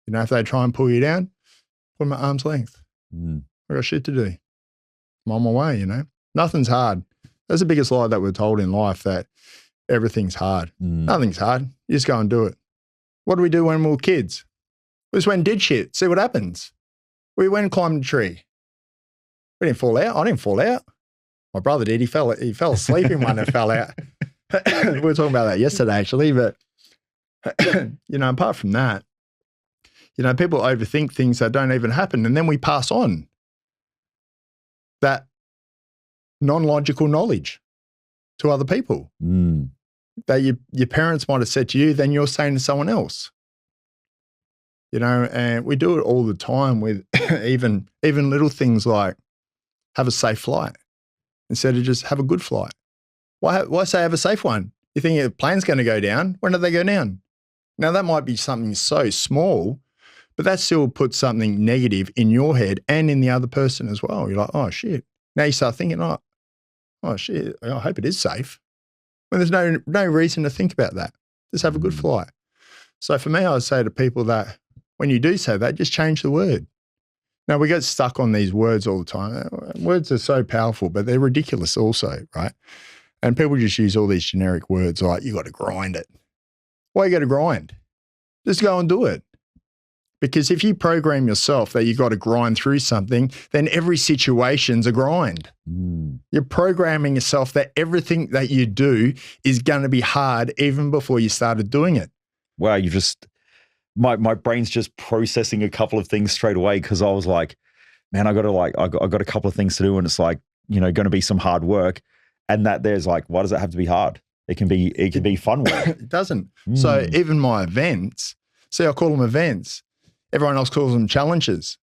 You know, if they try and pull you down, put them at arm's length. I got shit to do. I'm on my way, you know. Nothing's hard. That's the biggest lie that we're told in life, that everything's hard. Nothing's hard. You just go and do it. What did we do when we were kids? We just went and did shit. See what happens. We went and climbed a tree. We didn't fall out. I didn't fall out. My brother did. He fell asleep in one and fell out. We were talking about that yesterday, actually. But, you know, apart from that, you know, people overthink things that don't even happen. And then we pass on that non-logical knowledge to other people that your parents might have said to you, then you're saying to someone else. You know, and we do it all the time with even little things like have a safe flight instead of just have a good flight. Why say have a safe one? You think a plane's going to go down? When do they go down? Now, that might be something so small, but that still puts something negative in your head and in the other person as well. You're like, oh, shit. Now you start thinking, oh, shit, I hope it is safe. When there's no reason to think about that. Just have a good flight. So for me, I would say to people that when you do say that, just change the word. Now, we get stuck on these words all the time. Words are so powerful, but they're ridiculous also, right? And people just use all these generic words like, you got to grind it. Why you got to grind? Just go and do it. Because if you program yourself that you got to grind through something, then every situation's a grind. You're programming yourself that everything that you do is going to be hard even before you started doing it. Wow, you just... My brain's just processing a couple of things straight away, because I was like, man, I got a couple of things to do, and it's like, you know, going to be some hard work, and that there's like, why does it have to be hard? It can be fun work. It doesn't. So even my events, see, I call them events. Everyone else calls them challenges.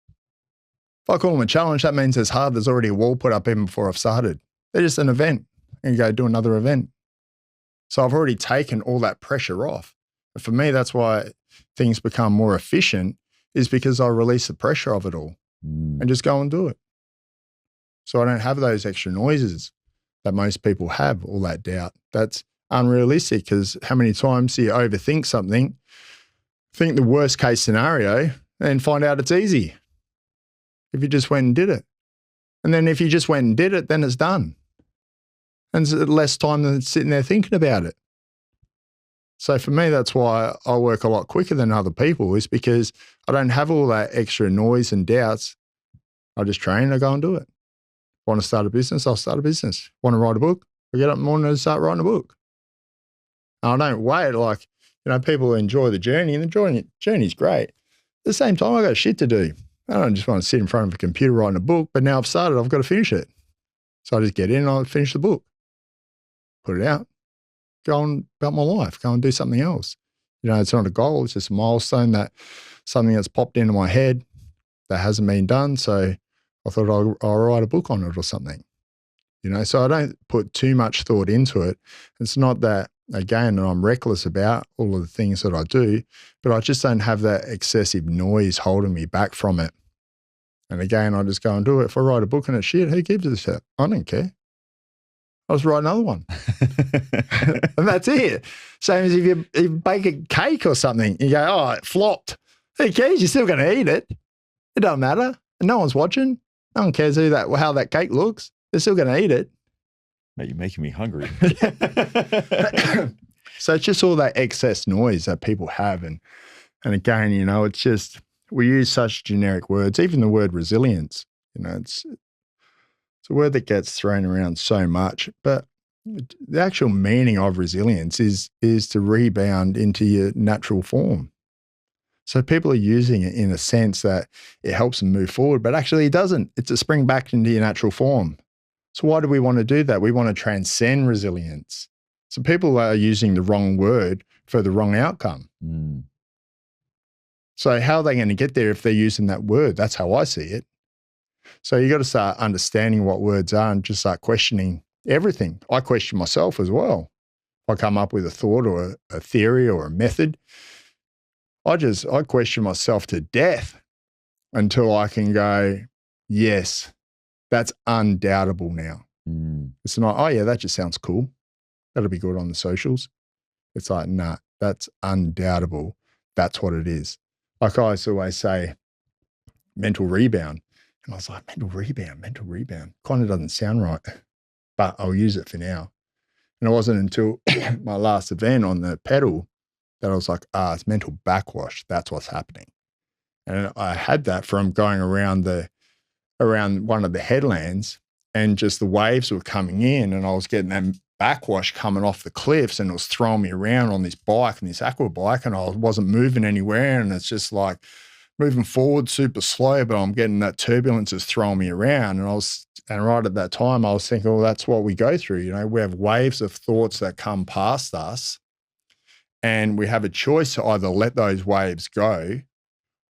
If I call them a challenge, that means it's hard. There's already a wall put up even before I've started. They're just an event, and you go do another event. So I've already taken all that pressure off. And for me, that's why things become more efficient, is because I release the pressure of it all and just go and do it. So I don't have those extra noises that most people have, all that doubt. That's unrealistic, because how many times do you overthink something, think the worst case scenario, and find out it's easy if you just went and did it. And then if you just went and did it, then it's done. And it's less time than sitting there thinking about it. So for me, that's why I work a lot quicker than other people, is because I don't have all that extra noise and doubts. I just train and I go and do it. Want to start a business? I'll start a business. Want to write a book? I get up in the morning and start writing a book. I don't wait. Like, people enjoy the journey, and the journey's great. At the same time, I got shit to do. I don't just want to sit in front of a computer writing a book, but now I've started, I've got to finish it. So I just get in and I'll finish the book, put it out, go on about my life, go and do something else. It's not a goal, it's just a milestone, something that's popped into my head that hasn't been done. So I thought I'll write a book on it or something. So I don't put too much thought into it. It's not that, again, that I'm reckless about all of the things that I do, but I just don't have that excessive noise holding me back from it. And again, I just go and do it. If I write a book and it's shit, who gives a shit? I don't care. I'll just write another one. And that's it. Same as if you bake a cake or something, you go, oh, it flopped. Who cares? You're still going to eat it. It doesn't matter. And no one's watching. No one cares how that cake looks. They're still going to eat it. Mate, you're making me hungry. So it's just all that excess noise that people have. And again, it's just, we use such generic words, even the word resilience, it's a word that gets thrown around so much, but the actual meaning of resilience is to rebound into your natural form. So people are using it in a sense that it helps them move forward, but actually it doesn't. It's a spring back into your natural form. So why do we want to do that? We want to transcend resilience. So people are using the wrong word for the wrong outcome. So how are they going to get there if they're using that word? That's how I see it. So you got to start understanding what words are and just start questioning everything. I question myself as well. If I come up with a thought or a theory or a method, I question myself to death until I can go, yes, that's undoubtable now. It's not, oh yeah, that just sounds cool. That'll be good on the socials. It's like, nah, that's undoubtable. That's what it is. Like I used to always say, mental rebound. And I was like, mental rebound. Kind of doesn't sound right, but I'll use it for now. And it wasn't until my last event on the pedal that I was like, it's mental backwash. That's what's happening. And I had that from going around one of the headlands, and just the waves were coming in, and I was getting that backwash coming off the cliffs, and it was throwing me around on this bike and this aqua bike, and I wasn't moving anywhere. And it's just like moving forward super slow, but I'm getting that turbulence is throwing me around. And right at that time, I was thinking, well, that's what we go through. We have waves of thoughts that come past us, and we have a choice to either let those waves go,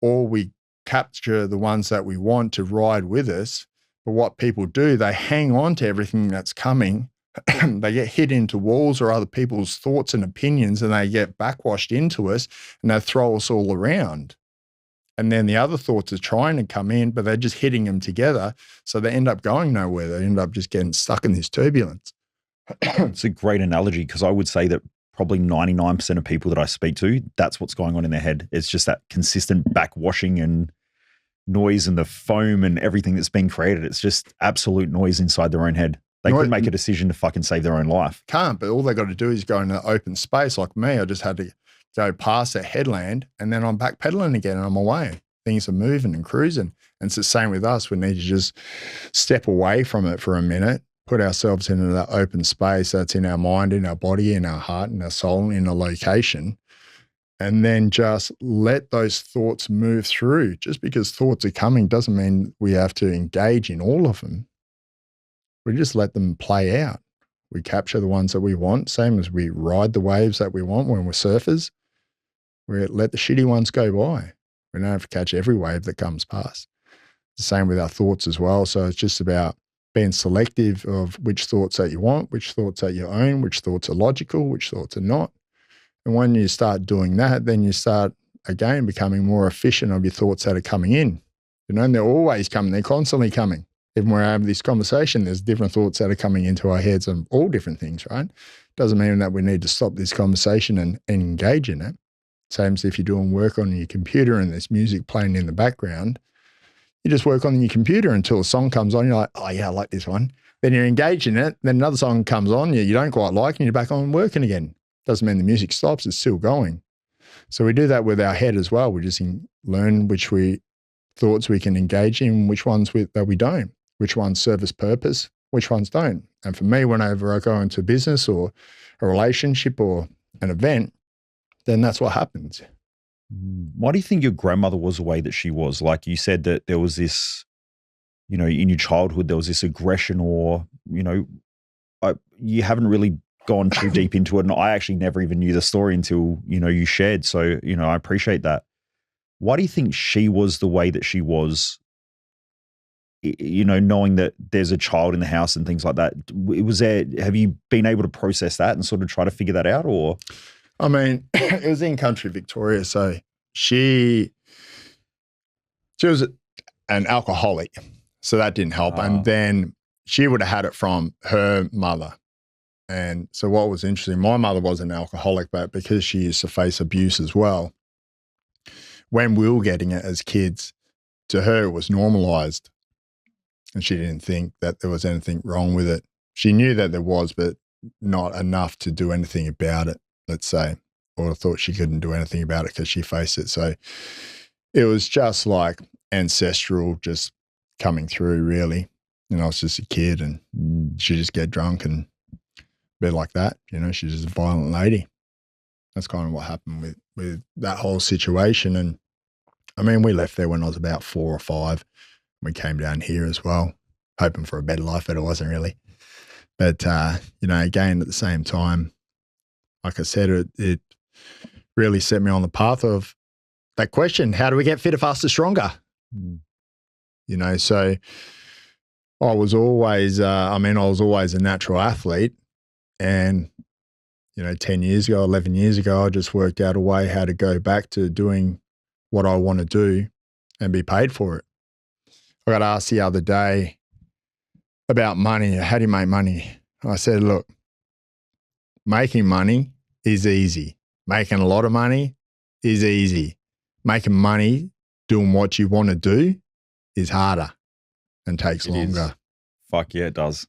or we capture the ones that we want to ride with us. But what people do, they hang on to everything that's coming. They get hit into walls or other people's thoughts and opinions, and they get backwashed into us, and they throw us all around. And then the other thoughts are trying to come in, but they're just hitting them together. So they end up going nowhere. They end up just getting stuck in this turbulence. It's a great analogy, because I would say that probably 99% of people that I speak to, that's what's going on in their head. It's just that consistent backwashing and noise and the foam and everything that's being created. It's just absolute noise inside their own head. They couldn't make a decision to fucking save their own life. Can't, but all they got to do is go in an open space like me. I just had to go past that headland, and then I'm back pedaling again and I'm away. Things are moving and cruising. And it's the same with us. We need to just step away from it for a minute, put ourselves into that open space that's in our mind, in our body, in our heart, in our soul, in a location, and then just let those thoughts move through. Just because thoughts are coming doesn't mean we have to engage in all of them. We just let them play out. We capture the ones that we want, same as we ride the waves that we want when we're surfers. We let the shitty ones go by. We don't have to catch every wave that comes past. The same with our thoughts as well. So it's just about being selective of which thoughts that you want, which thoughts that you own, which thoughts are logical, which thoughts are not. And when you start doing that, then you start, again, becoming more efficient of your thoughts that are coming in. And they're always coming. They're constantly coming. Even when we're having this conversation, there's different thoughts that are coming into our heads on all different things, right? Doesn't mean that we need to stop this conversation and engage in it. Same as if you're doing work on your computer and there's music playing in the background. You just work on your computer until a song comes on. You're like, oh yeah, I like this one. Then you're engaged in it. Then another song comes on you don't quite like, and you're back on working again. Doesn't mean the music stops. It's still going. So we do that with our head as well. We just learn which thoughts we can engage in, which ones that we don't, which ones serve us purpose, which ones don't. And for me, whenever I go into business or a relationship or an event, then that's what happens. Why do you think your grandmother was the way that she was? Like you said that there was this, in your childhood, there was this aggression or, you haven't really gone too deep into it. And I actually never even knew the story until, you shared. So, I appreciate that. Why do you think she was the way that she was, knowing that there's a child in the house and things like that? Have you been able to process that and sort of try to figure that out, or? I mean, it was in country Victoria. So she was an alcoholic. So that didn't help. And then she would have had it from her mother. And so what was interesting, my mother was an alcoholic, but because she used to face abuse as well, when we were getting it as kids, to her it was normalized. And she didn't think that there was anything wrong with it. She knew that there was, but not enough to do anything about it, let's say, or thought she couldn't do anything about it because she faced it. So it was just like ancestral, just coming through, really. I was just a kid, and she'd just get drunk and be like that. She's just a violent lady. That's kind of what happened with that whole situation. And I mean, we left there when I was about 4 or 5. We came down here as well, hoping for a better life, but it wasn't really. But, again, at the same time, like I said, it really set me on the path of that question, how do we get fitter, faster, stronger? So I was always, I was always a natural athlete. And, 10 years ago, 11 years ago, I just worked out a way how to go back to doing what I want to do and be paid for it. I got asked the other day about money. How do you make money? I said, look, making money is easy. Making a lot of money is easy. Making money doing what you want to do is harder and takes longer. Fuck yeah, it does.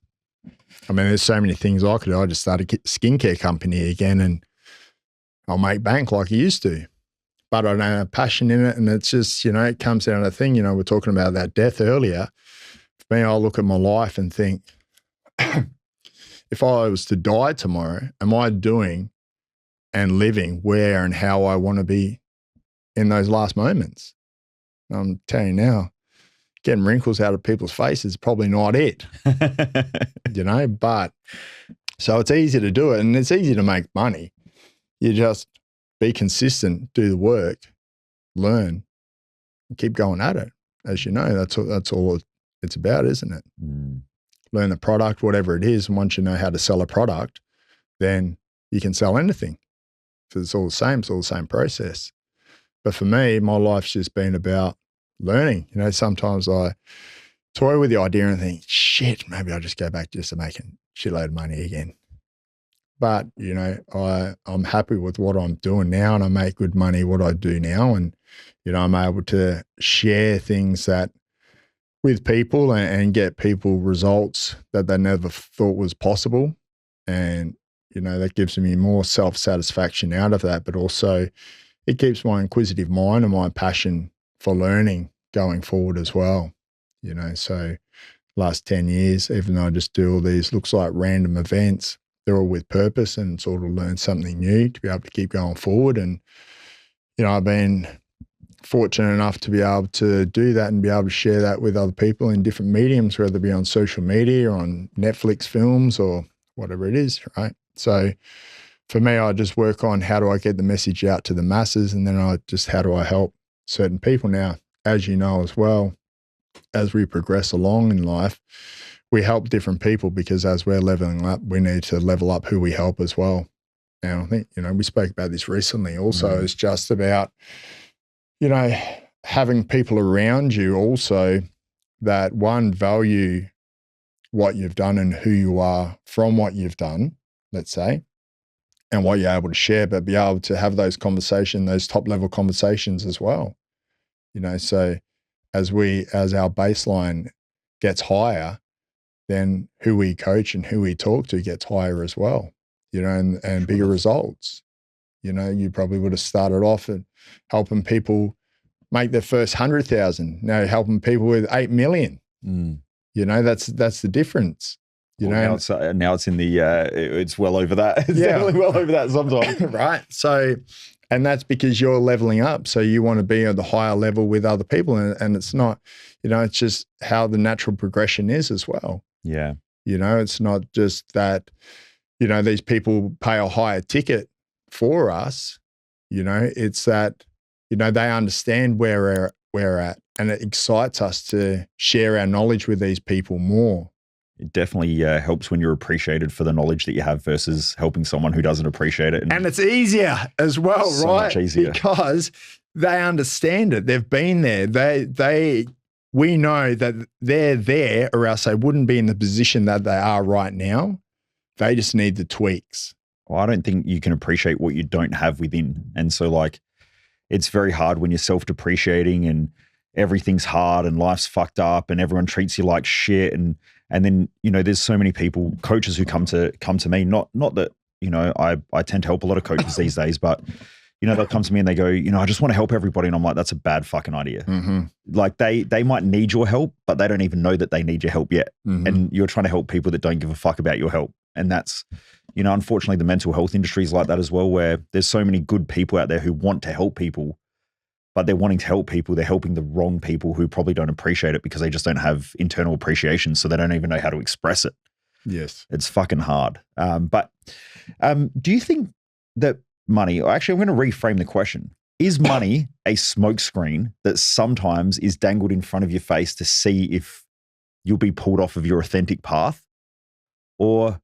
I mean, there's so many things I could do. I just started a skincare company again, and I'll make bank like I used to. But I don't have passion in it, and it's just, it comes down to the thing, we're talking about that death earlier. For me, I look at my life and think, if I was to die tomorrow, am I doing and living where and how I want to be in those last moments? I'm telling you now, getting wrinkles out of people's faces is probably not it, but so it's easy to do it, and it's easy to make money. You just be consistent, do the work, learn, and keep going at it. As you know, that's all it's about, isn't it? Learn the product, whatever it is. And once you know how to sell a product, then you can sell anything. So it's all the same process. But for me, my life's just been about learning. Sometimes I toy with the idea and think, shit, maybe I'll just go back just to making a shitload of money again. But, I'm happy with what I'm doing now, and I make good money what I do now. And, I'm able to share things that with people and get people results that they never thought was possible. And, that gives me more self-satisfaction out of that, but also it keeps my inquisitive mind and my passion for learning going forward as well. So last 10 years, even though I just do all these, looks like random events, they're all with purpose and sort of learn something new to be able to keep going forward. And, I've been fortunate enough to be able to do that and be able to share that with other people in different mediums, whether it be on social media or on Netflix films or whatever it is, right? So for me, I just work on how do I get the message out to the masses, and then how do I help certain people. Now, as you know as well, as we progress along in life, we help different people because as we're leveling up, we need to level up who we help as well. And I think, we spoke about this recently also. It's just about, having people around you also that one, value what you've done and who you are from what you've done, let's say, and what you're able to share, but be able to have those conversations, those top level conversations as well. So as our baseline gets higher, then who we coach and who we talk to gets higher as well, and bigger results. You probably would have started off and helping people make their first 100,000. Now you're helping people with 8 million. That's the difference. Now it's in the it's well over that. It's definitely well over that sometimes. Right. So, and that's because you're leveling up. So you want to be at the higher level with other people, and it's not, it's just how the natural progression is as well. Yeah. It's not just that, these people pay a higher ticket for us. It's that, they understand where we're at, and it excites us to share our knowledge with these people more. It definitely helps when you're appreciated for the knowledge that you have versus helping someone who doesn't appreciate it. And it's easier as well, so right? Much easier. Because they understand it. They've been there. We know that they're there, or else they wouldn't be in the position that they are right now. They just need the tweaks. Well, I don't think you can appreciate what you don't have within. And so it's very hard when you're self-depreciating and everything's hard and life's fucked up and everyone treats you like shit. And then, there's so many people, coaches who come to me, not that, I tend to help a lot of coaches these days, but, they'll come to me and they go, I just want to help everybody. And I'm like, that's a bad fucking idea. They might need your help, but they don't even know that they need your help yet. And you're trying to help people that don't give a fuck about your help. And that's, unfortunately the mental health industry is like that as well, where there's so many good people out there who want to help people, but they're wanting to help people. They're helping the wrong people who probably don't appreciate it because they just don't have internal appreciation. So they don't even know how to express it. Yes. It's fucking hard. But do you think that money, or actually I'm going to reframe the question. Is money a smokescreen that sometimes is dangled in front of your face to see if you'll be pulled off of your authentic path? Or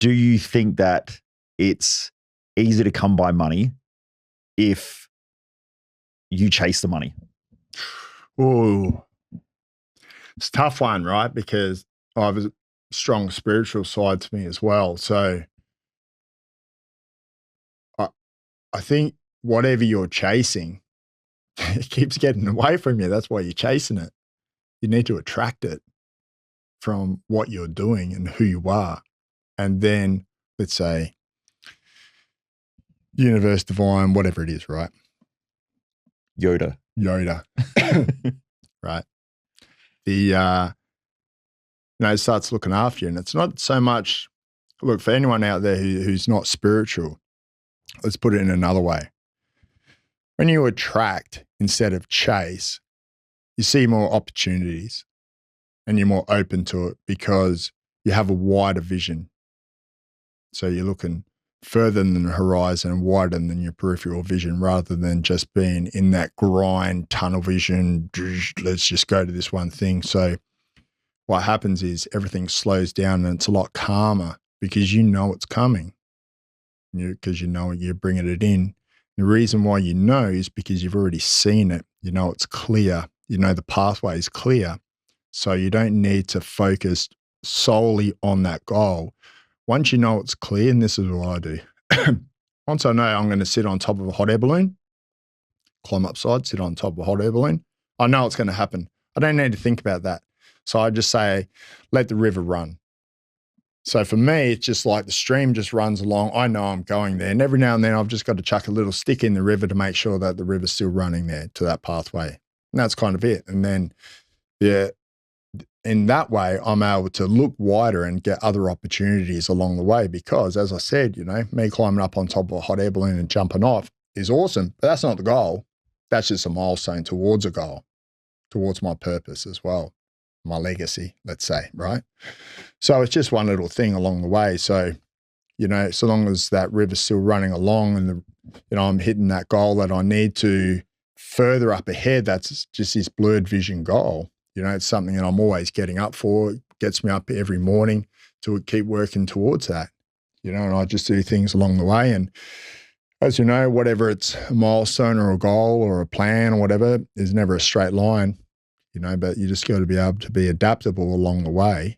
do you think that it's easy to come by money if you chase the money? Ooh, it's a tough one, right? Because I have a strong spiritual side to me as well. So I think whatever you're chasing, it keeps getting away from you. That's why you're chasing it. You need to attract it from what you're doing and who you are. And then, let's say, universe, divine, whatever it is, right? Yoda. Right. It starts looking after you. And it's not so much, look, for anyone out there who's not spiritual, let's put it in another way. When you attract instead of chase, you see more opportunities and you're more open to it because you have a wider vision. So you're looking further than the horizon and wider than your peripheral vision, rather than just being in that grind, tunnel vision, let's just go to this one thing. So what happens is everything slows down and it's a lot calmer because you know it's coming. Because you're bringing it in. The reason why you know is because you've already seen it. You know it's clear. You know the pathway is clear. So you don't need to focus solely on that goal. Once you know it's clear, and this is what I do. Once I know I'm going to sit on top of a hot air balloon, climb upside, sit on top of a hot air balloon, I know it's going to happen. I don't need to think about that. So I just say, let the river run. So for me, it's just like the stream just runs along. I know I'm going there. And every now and then I've just got to chuck a little stick in the river to make sure that the river's still running there to that pathway. And that's kind of it. And then, in that way, I'm able to look wider and get other opportunities along the way because, as I said, me climbing up on top of a hot air balloon and jumping off is awesome, but that's not the goal. That's just a milestone towards a goal, towards my purpose as well. My legacy, let's say, right? So it's just one little thing along the way. So, so long as that river's still running along and I'm hitting that goal that I need to further up ahead, that's just this blurred vision goal. It's something that I'm always getting up for, gets me up every morning to keep working towards that, and I just do things along the way. And as you know, whatever it's a milestone or a goal or a plan or whatever is never a straight line, but you just got to be able to be adaptable along the way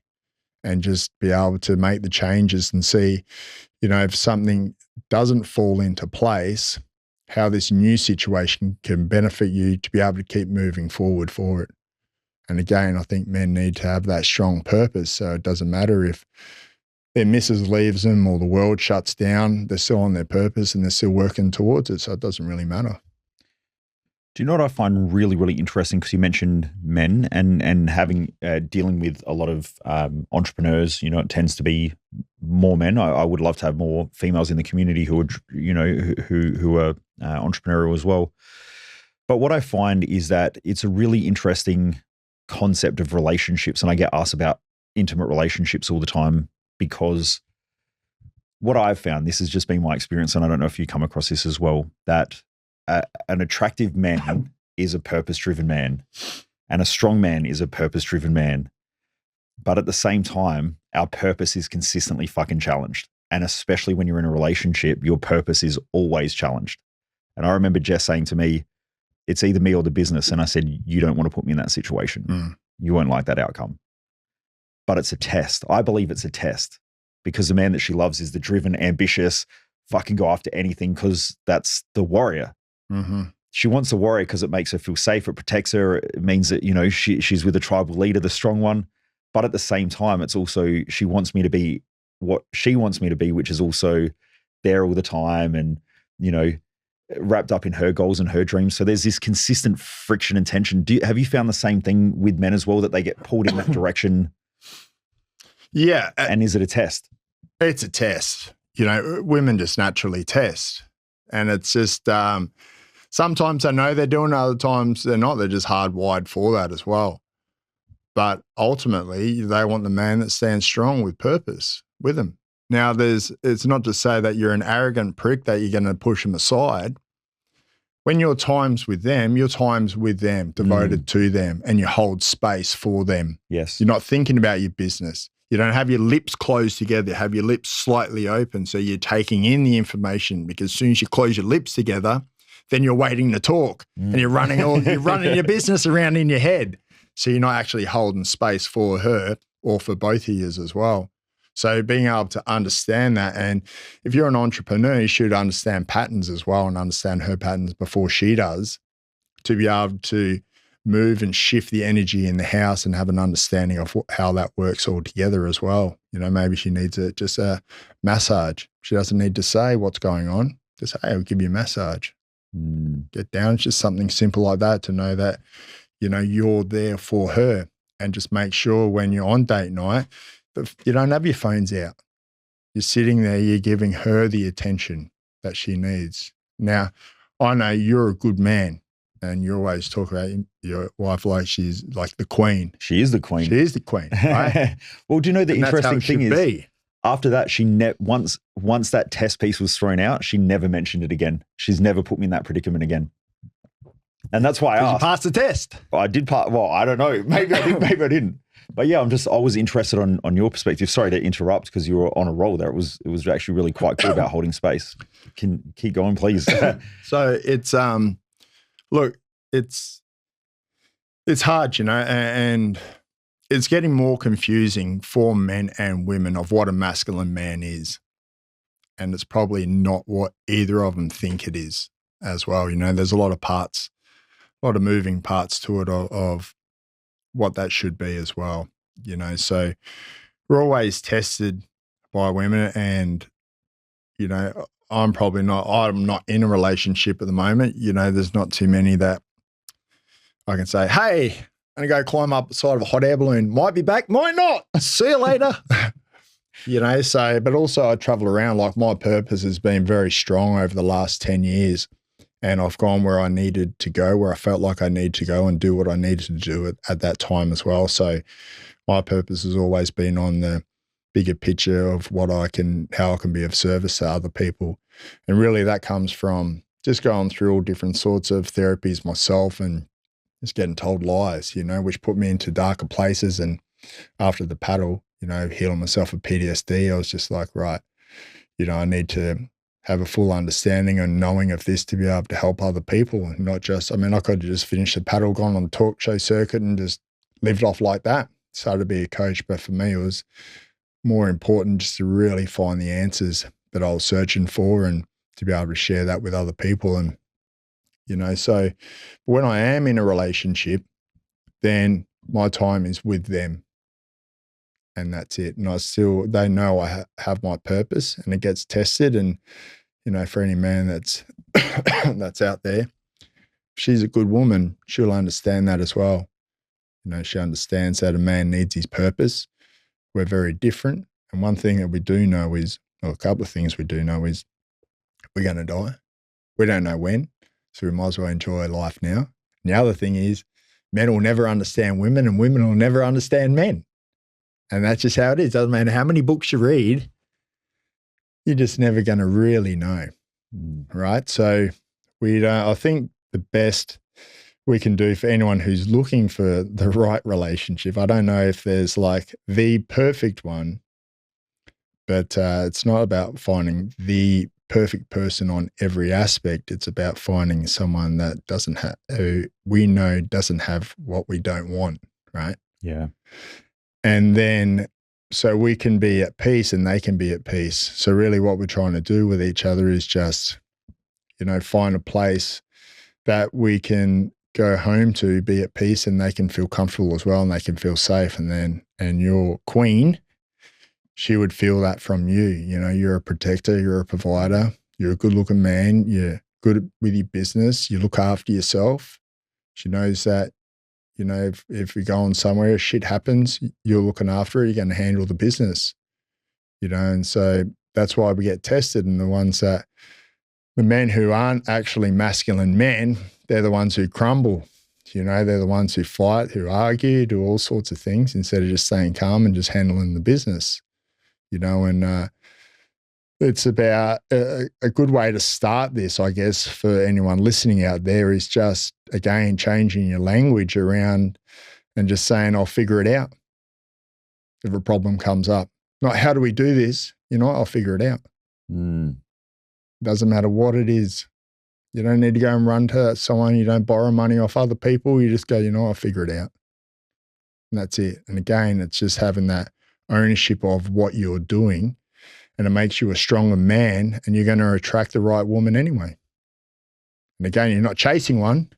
and just be able to make the changes and see, if something doesn't fall into place, how this new situation can benefit you to be able to keep moving forward for it. And again, I think men need to have that strong purpose. So it doesn't matter if their missus leaves them or the world shuts down, they're still on their purpose and they're still working towards it. So it doesn't really matter. Do you know what I find really, really interesting? Because you mentioned men and having dealing with a lot of entrepreneurs, it tends to be more men. I would love to have more females in the community who are, who are entrepreneurial as well. But what I find is that it's a really interesting concept of relationships. And I get asked about intimate relationships all the time because what I've found, this has just been my experience, and I don't know if you come across this as well, that an attractive man is a purpose-driven man and a strong man is a purpose-driven man. But at the same time, our purpose is consistently fucking challenged. And especially when you're in a relationship, your purpose is always challenged. And I remember Jess saying to me, it's either me or the business. And I said, you don't want to put me in that situation. You won't like that outcome. But it's a test. I believe it's a test because the man that she loves is the driven, ambitious, fucking go after anything because that's the warrior. Mm-hmm. She wants a warrior because it makes her feel safe. It protects her. It means that, she's with a tribal leader, the strong one. But at the same time, it's also, she wants me to be what she wants me to be, which is also there all the time and, wrapped up in her goals and her dreams. So there's this consistent friction and tension. Have you found the same thing with men as well, that they get pulled in that direction? Yeah. And is it a test? It's a test. Women just naturally test. And it's just, sometimes they know they're doing it, other times they're not. They're just hardwired for that as well. But ultimately, they want the man that stands strong with purpose with them. Now, it's not to say that you're an arrogant prick that you're going to push them aside. When your time's with them, devoted to them, and you hold space for them. Yes. You're not thinking about your business. You don't have your lips closed together, have your lips slightly open so you're taking in the information, because as soon as you close your lips together, then you're waiting to talk and you're running your business around in your head. So you're not actually holding space for her or for both of you as well. So being able to understand that, and if you're an entrepreneur, you should understand patterns as well and understand her patterns before she does, to be able to move and shift the energy in the house and have an understanding of how that works all together as well. Maybe she needs just a massage. She doesn't need to say what's going on. Just say, hey, I'll give you a massage. Get down. It's just something simple like that to know that, you're there for her, and just make sure when you're on date night, you don't have your phones out. You're sitting there, you're giving her the attention that she needs. Now, I know you're a good man and you always talk about your wife like she's like the queen. She is the queen. She is the queen, right? Well, do you know the interesting thing is, after that, she once that test piece was thrown out, she never mentioned it again. She's never put me in that predicament again. And that's why I asked. You passed the test. I did pass. Well, I don't know. Maybe I did, maybe I didn't. But yeah, I was interested on your perspective. Sorry to interrupt because you were on a roll there. It was actually really quite cool about holding space. Can keep going, please. So it's look, it's hard, and it's getting more confusing for men and women of what a masculine man is. And it's probably not what either of them think it is as well. There's a lot of parts, a lot of moving parts to it of what that should be as well, so we're always tested by women, and, I'm not in a relationship at the moment. There's not too many that I can say, hey, I'm going to go climb up the side of a hot air balloon. Might be back, might not. See you later. But also I travel around. Like, my purpose has been very strong over the last 10 years. And I've gone where I needed to go, where I felt like I needed to go and do what I needed to do at that time as well. So my purpose has always been on the bigger picture of how I can be of service to other people. And really that comes from just going through all different sorts of therapies myself and just getting told lies, which put me into darker places and after the paddle, healing myself with PTSD, I was just like, right, I need to have a full understanding and knowing of this to be able to help other people, and not just, I could have just finished the paddle, gone on the talk show circuit and just lived off like that, started to be a coach. But for me, it was more important just to really find the answers that I was searching for and to be able to share that with other people. And, so when I am in a relationship, then my time is with them. And that's it. And they know I have my purpose, and it gets tested. And, for any man that's out there, if she's a good woman, she'll understand that as well. She understands that a man needs his purpose. We're very different. And one thing that we do know is, or a couple of things we do know is, we're going to die. We don't know when. So we might as well enjoy life now. And the other thing is, men will never understand women, and women will never understand men. And that's just how it is. Doesn't matter how many books you read, you're just never going to really know, right? So I think the best we can do for anyone who's looking for the right relationship, I don't know if there's like the perfect one, but it's not about finding the perfect person on every aspect. It's about finding someone that who we know doesn't have what we don't want, right? Yeah. And then so we can be at peace and they can be at peace. So really what we're trying to do with each other is just, find a place that we can go home to, be at peace, and they can feel comfortable as well, and they can feel safe. And your queen, she would feel that from you. You're a protector, you're a provider, you're a good looking man, you're good with your business, you look after yourself. She knows that, if we go on somewhere, shit happens, you're looking after it, you're going to handle the business, and so that's why we get tested. And the men who aren't actually masculine men, they're the ones who crumble, they're the ones who fight, who argue, do all sorts of things instead of just staying calm and just handling the business, and it's about a good way to start this, I guess, for anyone listening out there is just, again, changing your language around and just saying, I'll figure it out if a problem comes up. Not how do we do this? I'll figure it out. Doesn't matter what it is. You don't need to go and run to someone. You don't borrow money off other people. You just go, I'll figure it out. And that's it. And again, it's just having that ownership of what you're doing. And it makes you a stronger man, and you're going to attract the right woman anyway. And again, you're not chasing one.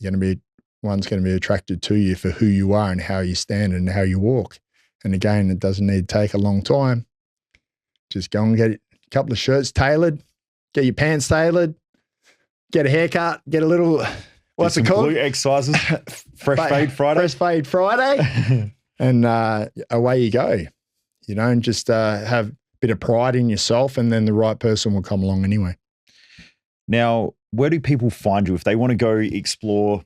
One's going to be attracted to you for who you are and how you stand and how you walk. And again, it doesn't need to take a long time. Just go and get a couple of shirts tailored, get your pants tailored, get a haircut, get a little, what's it called? Glute exercises, Fresh Fade Friday. Fresh Fade Friday. And away you go. And just have a bit of pride in yourself, and then the right person will come along anyway. Now, where do people find you if they want to go explore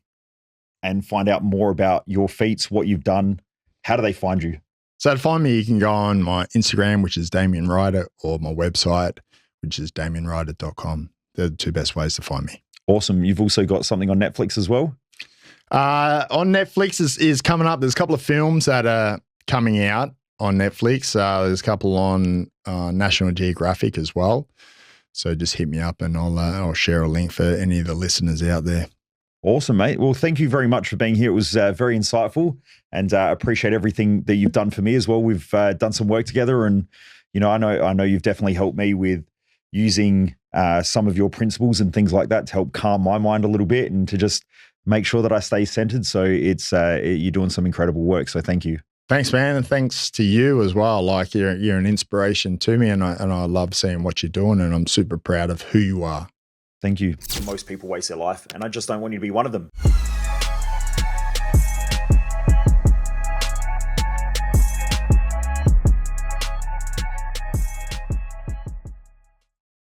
and find out more about your feats, what you've done? How do they find you? So to find me, you can go on my Instagram, which is Damien Rider, or my website, which is damienrider.com. They're the two best ways to find me. Awesome. You've also got something on Netflix as well? On Netflix is coming up. There's a couple of films that are coming out on Netflix. There's a couple on National Geographic as well. So just hit me up and I'll share a link for any of the listeners out there. Awesome, mate. Well, thank you very much for being here. It was very insightful, and appreciate everything that you've done for me as well. We've done some work together, and I know you've definitely helped me with using some of your principles and things like that to help calm my mind a little bit and to just make sure that I stay centered. So you're doing some incredible work. So thank you. Thanks, man, and thanks to you as well. Like you're an inspiration to me, and I love seeing what you're doing, and I'm super proud of who you are. Thank you. Most people waste their life, and I just don't want you to be one of them.